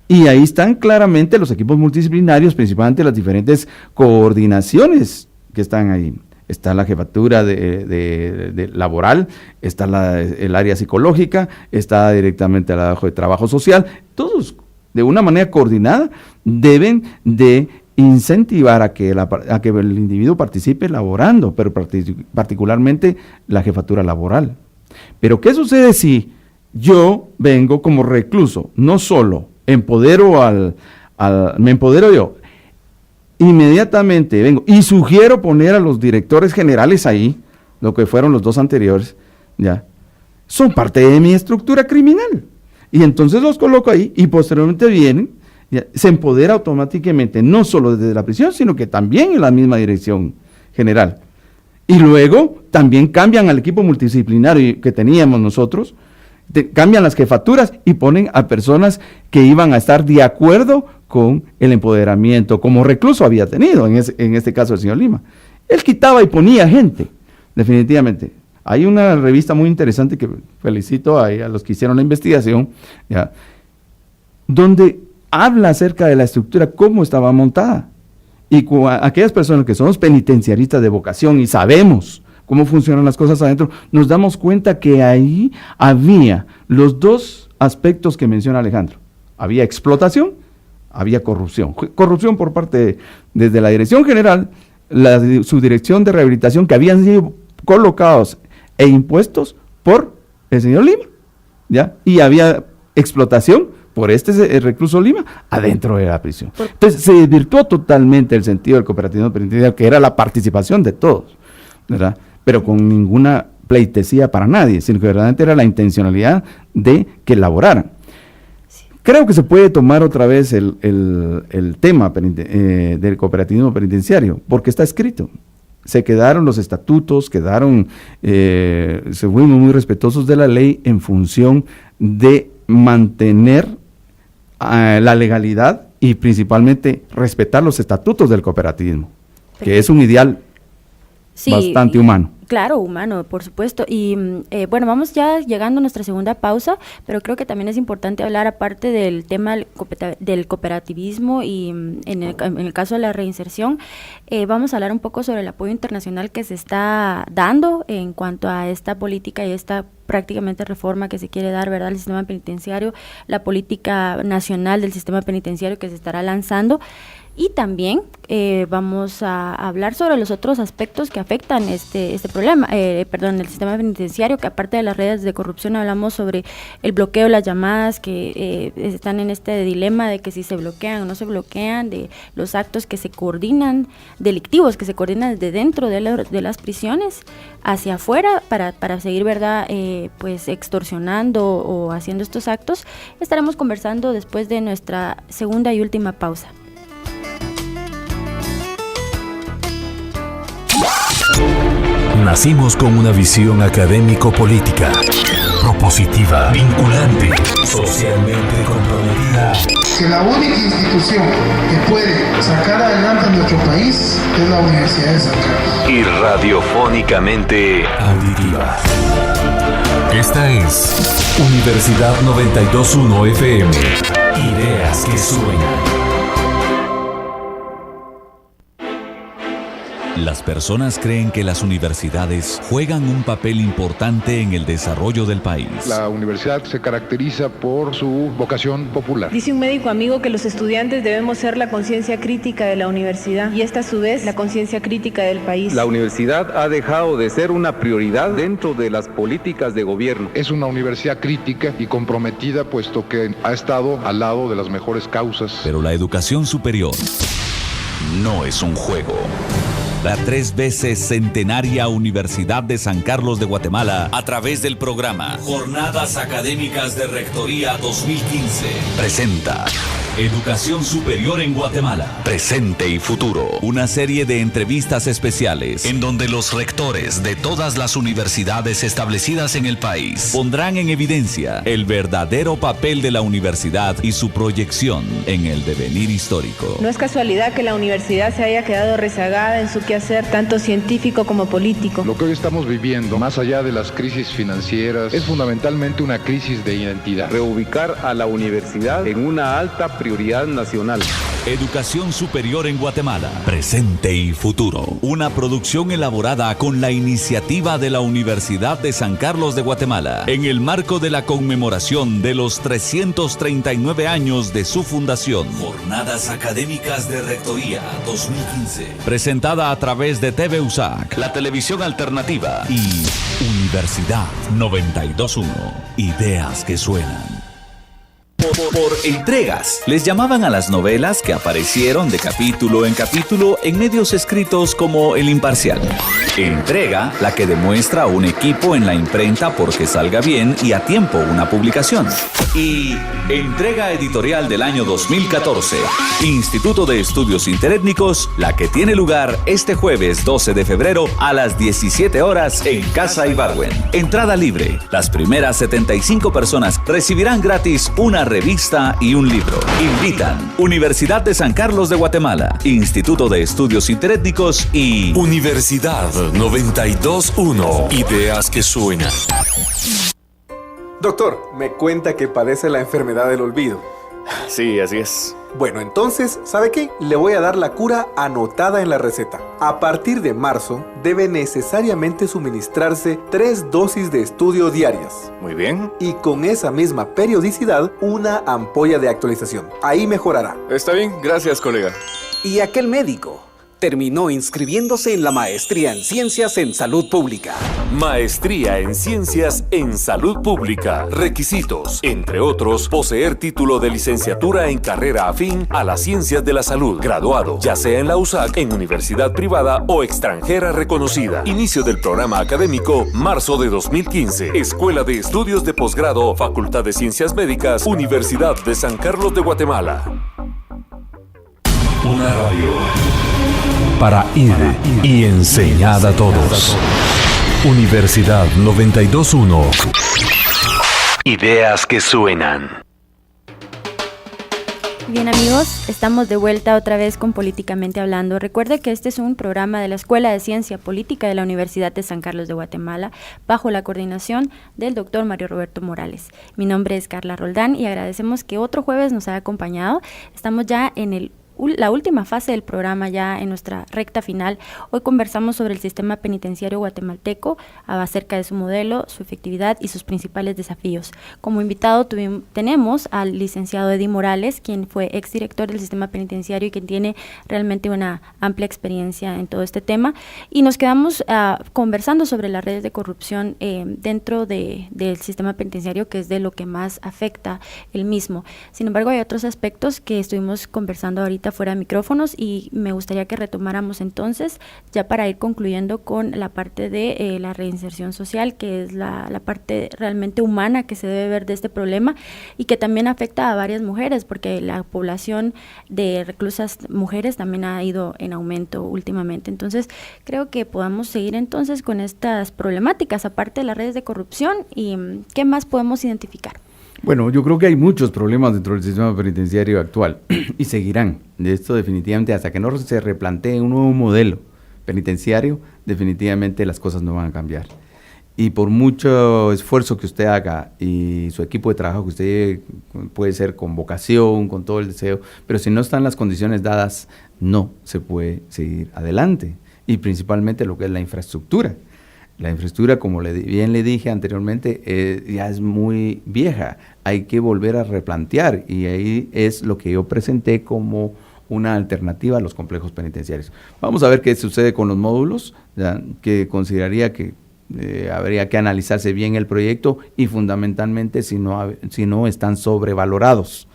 Y ahí están claramente los equipos multidisciplinarios, principalmente las diferentes coordinaciones que están ahí. Está la jefatura de laboral, está el área psicológica, está directamente el área de trabajo social. Todos, de una manera coordinada, deben de incentivar a que el individuo participe laborando, pero particularmente la jefatura laboral. Pero ¿qué sucede si yo vengo como recluso? No solo me empodero yo, inmediatamente vengo y sugiero poner a los directores generales ahí, lo que fueron los 2 anteriores, ya, son parte de mi estructura criminal. Y entonces los coloco ahí y posteriormente vienen, ya, se empodera automáticamente, no solo desde la prisión, sino que también en la misma dirección general. Y luego también cambian al equipo multidisciplinario que teníamos nosotros, cambian las jefaturas y ponen a personas que iban a estar de acuerdo con el empoderamiento, como recluso había tenido, en este caso el señor Lima. Él quitaba y ponía gente, definitivamente. Hay una revista muy interesante que felicito a los que hicieron la investigación, ya, donde habla acerca de la estructura, cómo estaba montada. Y aquellas personas que somos penitenciaristas de vocación y sabemos cómo funcionan las cosas adentro, nos damos cuenta que ahí había los 2 aspectos que menciona Alejandro. Había explotación, había corrupción. Corrupción por parte desde la dirección general, su dirección de rehabilitación, que habían sido colocados e impuestos por el señor Lima, ¿ya? Y había explotación por el recluso Lima adentro de la prisión. Entonces se desvirtuó totalmente el sentido del cooperativismo penitenciario, que era la participación de todos, ¿verdad? Pero con ninguna pleitesía para nadie, sino que verdaderamente era la intencionalidad de que elaboraran. Sí. Creo que se puede tomar otra vez el tema del cooperativismo penitenciario, porque está escrito. Se quedaron los estatutos, se fuimos muy respetuosos de la ley en función de mantener la legalidad y principalmente respetar los estatutos del cooperativismo, que es un ideal bastante humano. Claro, humano, por supuesto. Y bueno, vamos ya llegando a nuestra segunda pausa, pero creo que también es importante hablar, aparte del tema del cooperativismo y en el caso de la reinserción, vamos a hablar un poco sobre el apoyo internacional que se está dando en cuanto a esta política y esta prácticamente reforma que se quiere dar, ¿verdad?, al sistema penitenciario, la política nacional del sistema penitenciario que se estará lanzando. Y también vamos a hablar sobre los otros aspectos que afectan este problema, el sistema penitenciario, que aparte de las redes de corrupción hablamos sobre el bloqueo de las llamadas que están en este dilema de que si se bloquean o no se bloquean, de los actos que se coordinan, delictivos que se coordinan desde dentro de las prisiones hacia afuera para seguir, ¿verdad?, pues extorsionando o haciendo estos actos. Estaremos conversando después de nuestra segunda y última pausa. Nacimos con una visión académico-política, propositiva, vinculante, socialmente comprometida. Que la única institución que puede sacar adelante a nuestro país es la Universidad de San Carlos. Y radiofónicamente auditiva. Esta es Universidad 92.1 FM. Ideas que sueñan. Las personas creen que las universidades juegan un papel importante en el desarrollo del país. La universidad se caracteriza por su vocación popular. Dice un médico amigo que los estudiantes debemos ser la conciencia crítica de la universidad y esta a su vez la conciencia crítica del país. La universidad ha dejado de ser una prioridad dentro de las políticas de gobierno. Es una universidad crítica y comprometida, puesto que ha estado al lado de las mejores causas. Pero la educación superior no es un juego. La 3 veces centenaria Universidad de San Carlos de Guatemala, a través del programa Jornadas Académicas de Rectoría 2015, presenta Educación superior en Guatemala. Presente y futuro. Una serie de entrevistas especiales en donde los rectores de todas las universidades establecidas en el país pondrán en evidencia el verdadero papel de la universidad y su proyección en el devenir histórico. No es casualidad que la universidad se haya quedado rezagada en su quehacer tanto científico como político. Lo que hoy estamos viviendo, más allá de las crisis financieras, es fundamentalmente una crisis de identidad. Reubicar a la universidad en una alta prioridad nacional. Educación superior en Guatemala. Presente y futuro. Una producción elaborada con la iniciativa de la Universidad de San Carlos de Guatemala en el marco de la conmemoración de los 339 años de su fundación. Jornadas Académicas de Rectoría 2015. Presentada a través de TV USAC, la televisión alternativa y Universidad 92.1. Ideas que suenan. Por entregas. Les llamaban a las novelas que aparecieron de capítulo en capítulo en medios escritos como El Imparcial. Entrega, la que demuestra a un equipo en la imprenta porque salga bien y a tiempo una publicación. Y entrega editorial del año 2014. Instituto de Estudios Interétnicos, la que tiene lugar este jueves 12 de febrero a las 17 horas en Casa Ibargüen. Entrada libre. Las primeras 75 personas recibirán gratis una revista y un libro. Invitan Universidad de San Carlos de Guatemala, Instituto de Estudios Interétnicos y Universidad 92.1. Ideas que suenan. Doctor, me cuenta que padece la enfermedad del olvido. Sí, así es. Bueno, entonces, ¿sabe qué? Le voy a dar la cura anotada en la receta. A partir de marzo, debe necesariamente suministrarse 3 dosis de estudio diarias. Muy bien. Y con esa misma periodicidad, una ampolla de actualización. Ahí mejorará. Está bien, gracias, colega. Y aquel médico terminó inscribiéndose en la maestría en Ciencias en Salud Pública. Maestría en Ciencias en Salud Pública. Requisitos, entre otros, poseer título de licenciatura en carrera afín a las ciencias de la salud, graduado, ya sea en la USAC, en universidad privada o extranjera reconocida. Inicio del programa académico, marzo de 2015. Escuela de Estudios de Posgrado, Facultad de Ciencias Médicas, Universidad de San Carlos de Guatemala. Una radio para ir y enseñar a todos. Universidad 92.1. Ideas que suenan. Bien amigos, estamos de vuelta otra vez con Políticamente Hablando. Recuerde que este es un programa de la Escuela de Ciencia Política de la Universidad de San Carlos de Guatemala, bajo la coordinación del doctor Mario Roberto Morales. Mi nombre es Carla Roldán y agradecemos que otro jueves nos haya acompañado. Estamos ya en la última fase del programa, ya en nuestra recta final. Hoy conversamos sobre el sistema penitenciario guatemalteco, acerca de su modelo, su efectividad y sus principales desafíos. Como invitado tenemos al licenciado Eddie Morales, quien fue exdirector del sistema penitenciario y quien tiene realmente una amplia experiencia en todo este tema. Y nos quedamos conversando sobre las redes de corrupción dentro del sistema penitenciario, que es de lo que más afecta el mismo. Sin embargo, hay otros aspectos que estuvimos conversando ahorita fuera de micrófonos y me gustaría que retomáramos entonces, ya para ir concluyendo con la parte de la reinserción social, que es la parte realmente humana que se debe ver de este problema y que también afecta a varias mujeres, porque la población de reclusas mujeres también ha ido en aumento últimamente. Entonces, creo que podamos seguir entonces con estas problemáticas, aparte de las redes de corrupción, y ¿qué más podemos identificar? Bueno, yo creo que hay muchos problemas dentro del sistema penitenciario actual y seguirán. De esto definitivamente, hasta que no se replantee un nuevo modelo penitenciario, definitivamente las cosas no van a cambiar. Y por mucho esfuerzo que usted haga y su equipo de trabajo que usted puede ser con vocación, con todo el deseo, pero si no están las condiciones dadas, no se puede seguir adelante. Y principalmente lo que es la infraestructura. La infraestructura, como bien le dije anteriormente, ya es muy vieja, hay que volver a replantear y ahí es lo que yo presenté como una alternativa a los complejos penitenciarios. Vamos a ver qué sucede con los módulos, ya, que consideraría que habría que analizarse bien el proyecto y fundamentalmente si no están sobrevalorados,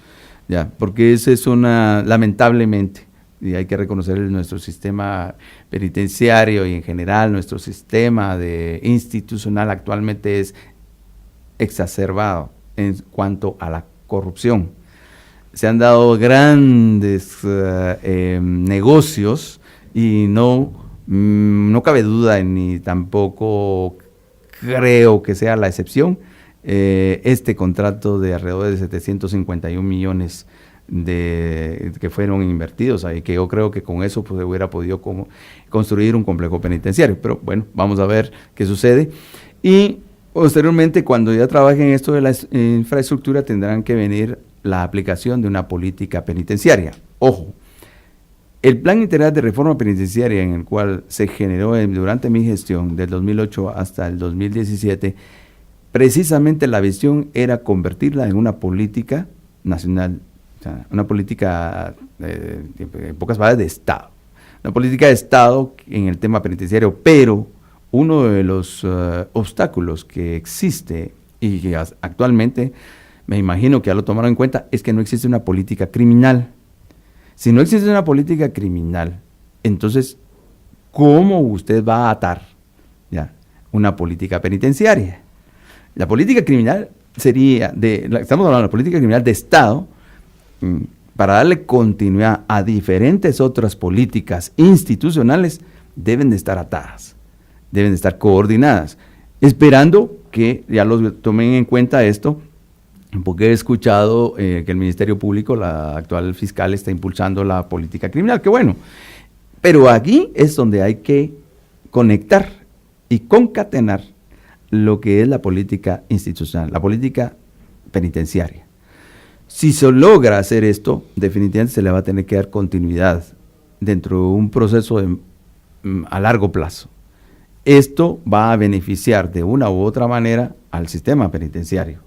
ya, porque esa es lamentablemente, y hay que reconocer nuestro sistema penitenciario y en general nuestro sistema institucional actualmente es exacerbado en cuanto a la corrupción. se han dado grandes negocios y no cabe duda ni tampoco creo que sea la excepción este contrato de alrededor de 751 millones que fueron invertidos ahí, que yo creo que con eso pues, se hubiera podido construir un complejo penitenciario, pero bueno, vamos a ver qué sucede. Y posteriormente, cuando ya trabajen esto de la infraestructura, tendrán que venir la aplicación de una política penitenciaria. Ojo, el Plan Integral de Reforma Penitenciaria, en el cual se generó durante mi gestión, del 2008 hasta el 2017, precisamente la visión era convertirla en una política nacional, o sea, una política, en pocas palabras, de Estado. Una política de Estado en el tema penitenciario, pero uno de los obstáculos que existe y que actualmente me imagino que ya lo tomaron en cuenta es que no existe una política criminal. Si no existe una política criminal, entonces, ¿cómo usted va a atar una política penitenciaria? La política criminal sería, estamos hablando de la política criminal de Estado, para darle continuidad a diferentes otras políticas institucionales, deben de estar atadas, deben de estar coordinadas, esperando que ya los tomen en cuenta esto, porque he escuchado que el Ministerio Público, la actual fiscal, está impulsando la política criminal, que bueno, pero aquí es donde hay que conectar y concatenar lo que es la política institucional, la política penitenciaria. Si se logra hacer esto, definitivamente se le va a tener que dar continuidad dentro de un proceso a largo plazo. Esto va a beneficiar de una u otra manera al sistema penitenciario.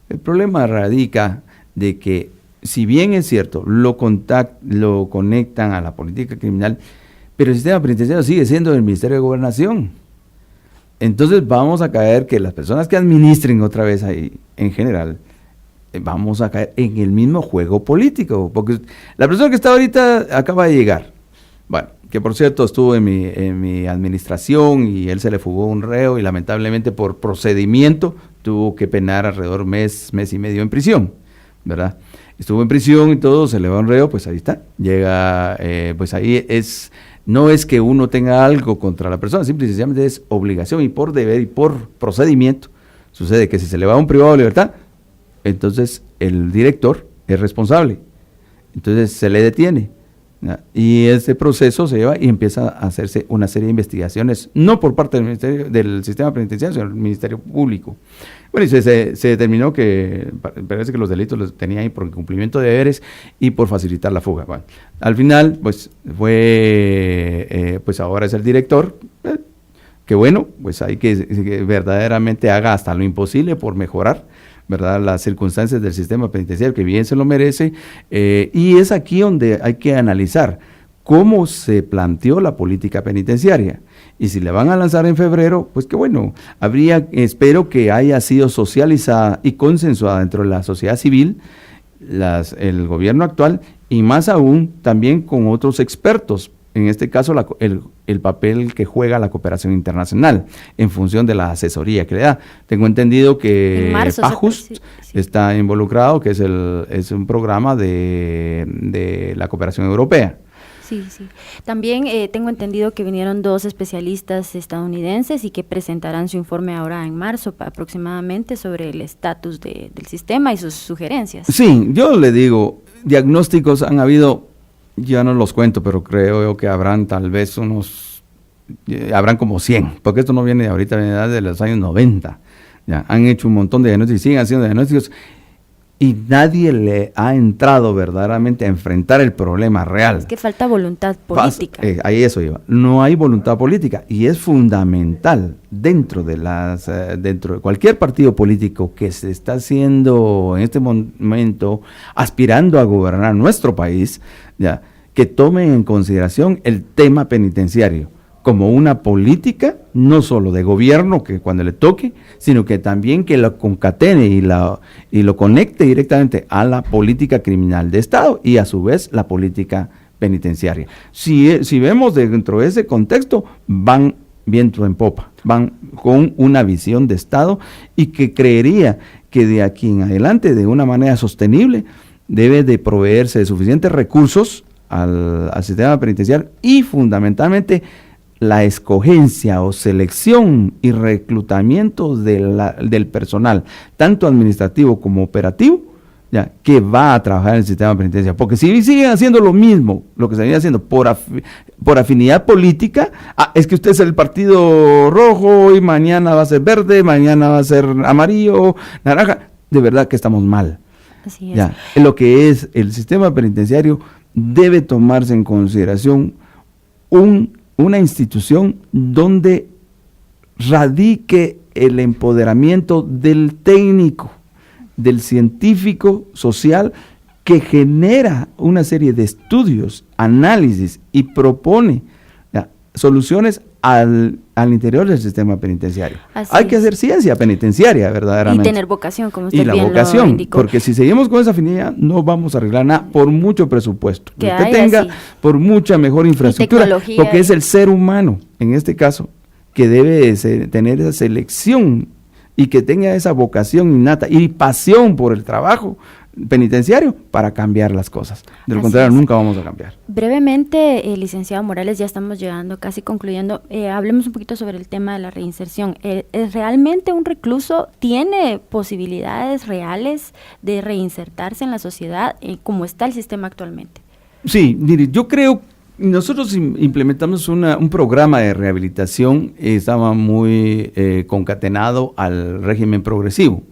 El problema radica de que, si bien es cierto, lo conectan a la política criminal, pero el sistema penitenciario sigue siendo del Ministerio de Gobernación. Entonces vamos a caer que las personas que administren otra vez ahí, en general, vamos a caer en el mismo juego político, porque la persona que está ahorita acaba de llegar, bueno, que por cierto estuvo en mi administración y él se le fugó un reo y lamentablemente por procedimiento tuvo que penar alrededor mes y medio en prisión, ¿verdad? Estuvo en prisión y todo, se le va un reo, pues ahí está, llega, pues ahí no es que uno tenga algo contra la persona, simple y sencillamente es obligación y por deber y por procedimiento. Sucede que si se le va a un privado de libertad, entonces el director es responsable, entonces se le detiene, ¿ya? Y ese proceso se lleva y empieza a hacerse una serie de investigaciones, no por parte del sistema penitenciario, sino del Ministerio Público. Bueno, y se determinó que parece que los delitos los tenía ahí por incumplimiento de deberes y por facilitar la fuga. Bueno, al final, pues pues ahora es el director, que bueno, pues hay que verdaderamente haga hasta lo imposible por mejorar, ¿verdad?, las circunstancias del sistema penitenciario, que bien se lo merece, y es aquí donde hay que analizar cómo se planteó la política penitenciaria, y si le van a lanzar en febrero, pues que bueno, espero que haya sido socializada y consensuada dentro de la sociedad civil, el gobierno actual, y más aún también con otros expertos, en este caso el papel que juega la cooperación internacional en función de la asesoría que le da. Tengo entendido que PAJUS está involucrado, que es un programa de la cooperación europea. Sí. También tengo entendido que vinieron 2 especialistas estadounidenses y que presentarán su informe ahora en marzo aproximadamente sobre el estatus del sistema y sus sugerencias. Sí, yo le digo, diagnósticos han habido, ya no los cuento, pero creo que habrán tal vez habrán como 100, porque esto no viene de ahorita, viene de los años 90. Ya, han hecho un montón de diagnósticos y siguen haciendo diagnósticos y nadie le ha entrado verdaderamente a enfrentar el problema real. Es que falta voluntad política. Ahí eso iba. No hay voluntad política y es fundamental dentro de cualquier partido político que se está haciendo en este momento, aspirando a gobernar nuestro país, ya, que tome en consideración el tema penitenciario como una política, no solo de gobierno, que cuando le toque, sino que también que lo concatene y lo conecte directamente a la política criminal de Estado y a su vez la política penitenciaria. Si vemos dentro de ese contexto, van viento en popa, van con una visión de Estado y que creería que de aquí en adelante, de una manera sostenible, debe de proveerse de suficientes recursos al sistema penitenciario y fundamentalmente la escogencia o selección y reclutamiento del personal, tanto administrativo como operativo, ya, que va a trabajar en el sistema penitenciario. Porque si siguen haciendo lo mismo, lo que se viene haciendo por afinidad política, es que usted es el partido rojo y mañana va a ser verde, mañana va a ser amarillo, naranja, de verdad que estamos mal. Así es. Ya, en lo que es el sistema penitenciario debe tomarse en consideración una institución donde radique el empoderamiento del técnico, del científico social, que genera una serie de estudios, análisis y propone soluciones al interior del sistema penitenciario. Hay que hacer ciencia penitenciaria, verdaderamente. Y tener vocación, como usted y la bien vocación, lo indicó. porque si seguimos con esa afinidad, no vamos a arreglar nada, por mucho presupuesto que usted hay tenga, así. por mucha mejor infraestructura, tecnología porque es el ser humano, en este caso, que debe tener esa selección y que tenga esa vocación innata y pasión por el trabajo penitenciario para cambiar las cosas. De lo contrario, nunca vamos a cambiar. Brevemente, licenciado Morales, ya estamos llegando, casi concluyendo, hablemos un poquito sobre el tema de la reinserción. ¿Realmente un recluso tiene posibilidades reales de reinsertarse en la sociedad como está el sistema actualmente? Sí, mire, yo creo, nosotros implementamos un programa de rehabilitación, estaba muy concatenado al régimen progresivo.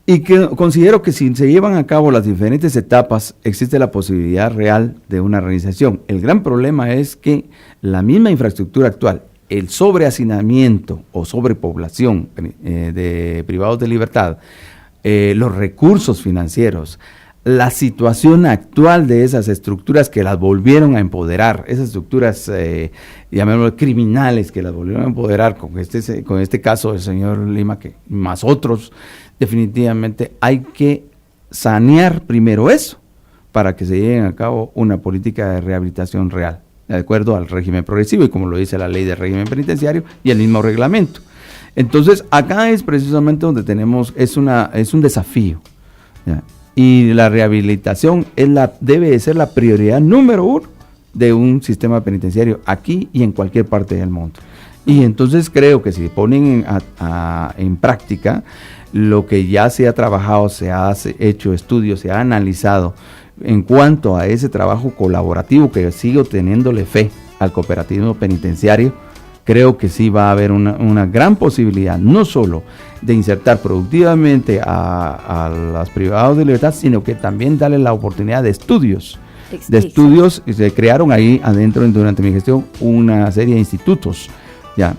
Y que considero que si se llevan a cabo las diferentes etapas, existe la posibilidad real de una reinserción. El gran problema es que la misma infraestructura actual, el sobrehacinamiento o sobrepoblación de privados de libertad, los recursos financieros, la situación actual de esas estructuras que las volvieron a empoderar, esas estructuras, llamémoslo criminales, que las volvieron a empoderar, con este caso del señor Lima, que más otros, definitivamente hay que sanear primero eso, para que se lleve a cabo una política de rehabilitación real, de acuerdo al régimen progresivo, y como lo dice la ley del régimen penitenciario y el mismo reglamento. Entonces, acá es precisamente donde tenemos, es un desafío, ¿ya? Y la rehabilitación debe de ser la prioridad número 1 de un sistema penitenciario aquí y en cualquier parte del mundo. Y entonces creo que si ponen en práctica lo que ya se ha trabajado, se ha hecho estudios, se ha analizado en cuanto a ese trabajo colaborativo, que sigo teniéndole fe al cooperativismo penitenciario, creo que sí va a haber una gran posibilidad, no solo de insertar productivamente a los privados de libertad, sino que también darle la oportunidad de estudios. Y se crearon ahí adentro, durante mi gestión, una serie de institutos. Ya,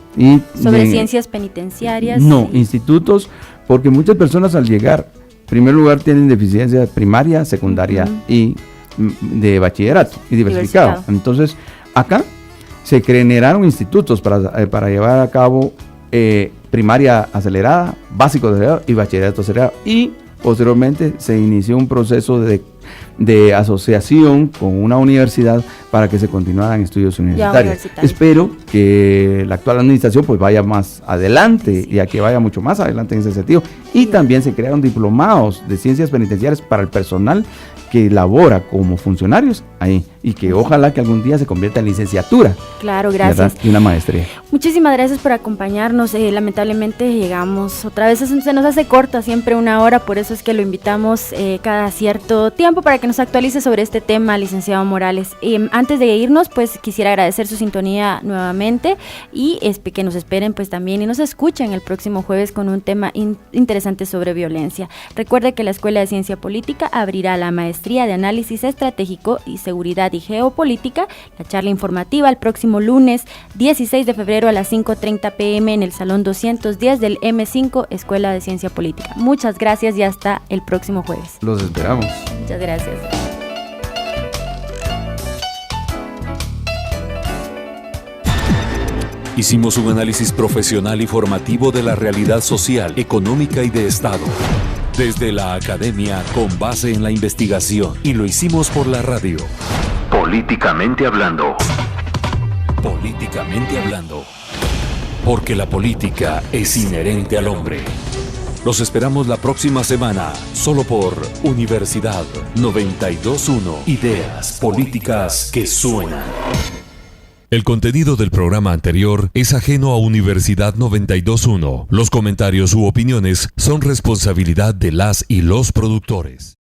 ¿Sobre ciencias penitenciarias? No, institutos, porque muchas personas al llegar, en primer lugar, tienen deficiencia primaria, secundaria y de bachillerato y diversificado. Entonces, acá se generaron institutos para llevar a cabo primaria acelerada, básico acelerado y bachillerato acelerado, y posteriormente se inició un proceso de asociación con una universidad para que se continuaran estudios universitarios. Espero que la actual administración pues vaya más adelante y a que vaya mucho más adelante en ese sentido, y también se crearon diplomados de ciencias penitenciarias para el personal que labora como funcionarios ahí, y que ojalá que algún día se convierta en licenciatura. Claro, gracias. ¿Verdad? Y una maestría. Muchísimas gracias por acompañarnos. Lamentablemente llegamos otra vez, se nos hace corta siempre una hora, por eso es que lo invitamos cada cierto tiempo para que nos actualice sobre este tema, licenciado Morales. Antes de irnos, pues quisiera agradecer su sintonía nuevamente y que nos esperen pues también y nos escuchen el próximo jueves con un tema interesante sobre violencia. Recuerde que la Escuela de Ciencia Política abrirá la maestría de Análisis Estratégico y Seguridad y Geopolítica, la charla informativa el próximo lunes 16 de febrero a las 5:30 p.m. en el Salón 210 del M5 Escuela de Ciencia Política. Muchas gracias y hasta el próximo jueves. Los esperamos. Muchas gracias. Hicimos un análisis profesional y formativo de la realidad social, económica y de Estado. Desde la academia, con base en la investigación, y lo hicimos por la radio. Políticamente hablando. Políticamente hablando. Porque la política es inherente al hombre. Los esperamos la próxima semana, solo por Universidad 92.1. Ideas políticas que suenan. El contenido del programa anterior es ajeno a Universidad 92.1. Los comentarios u opiniones son responsabilidad de las y los productores.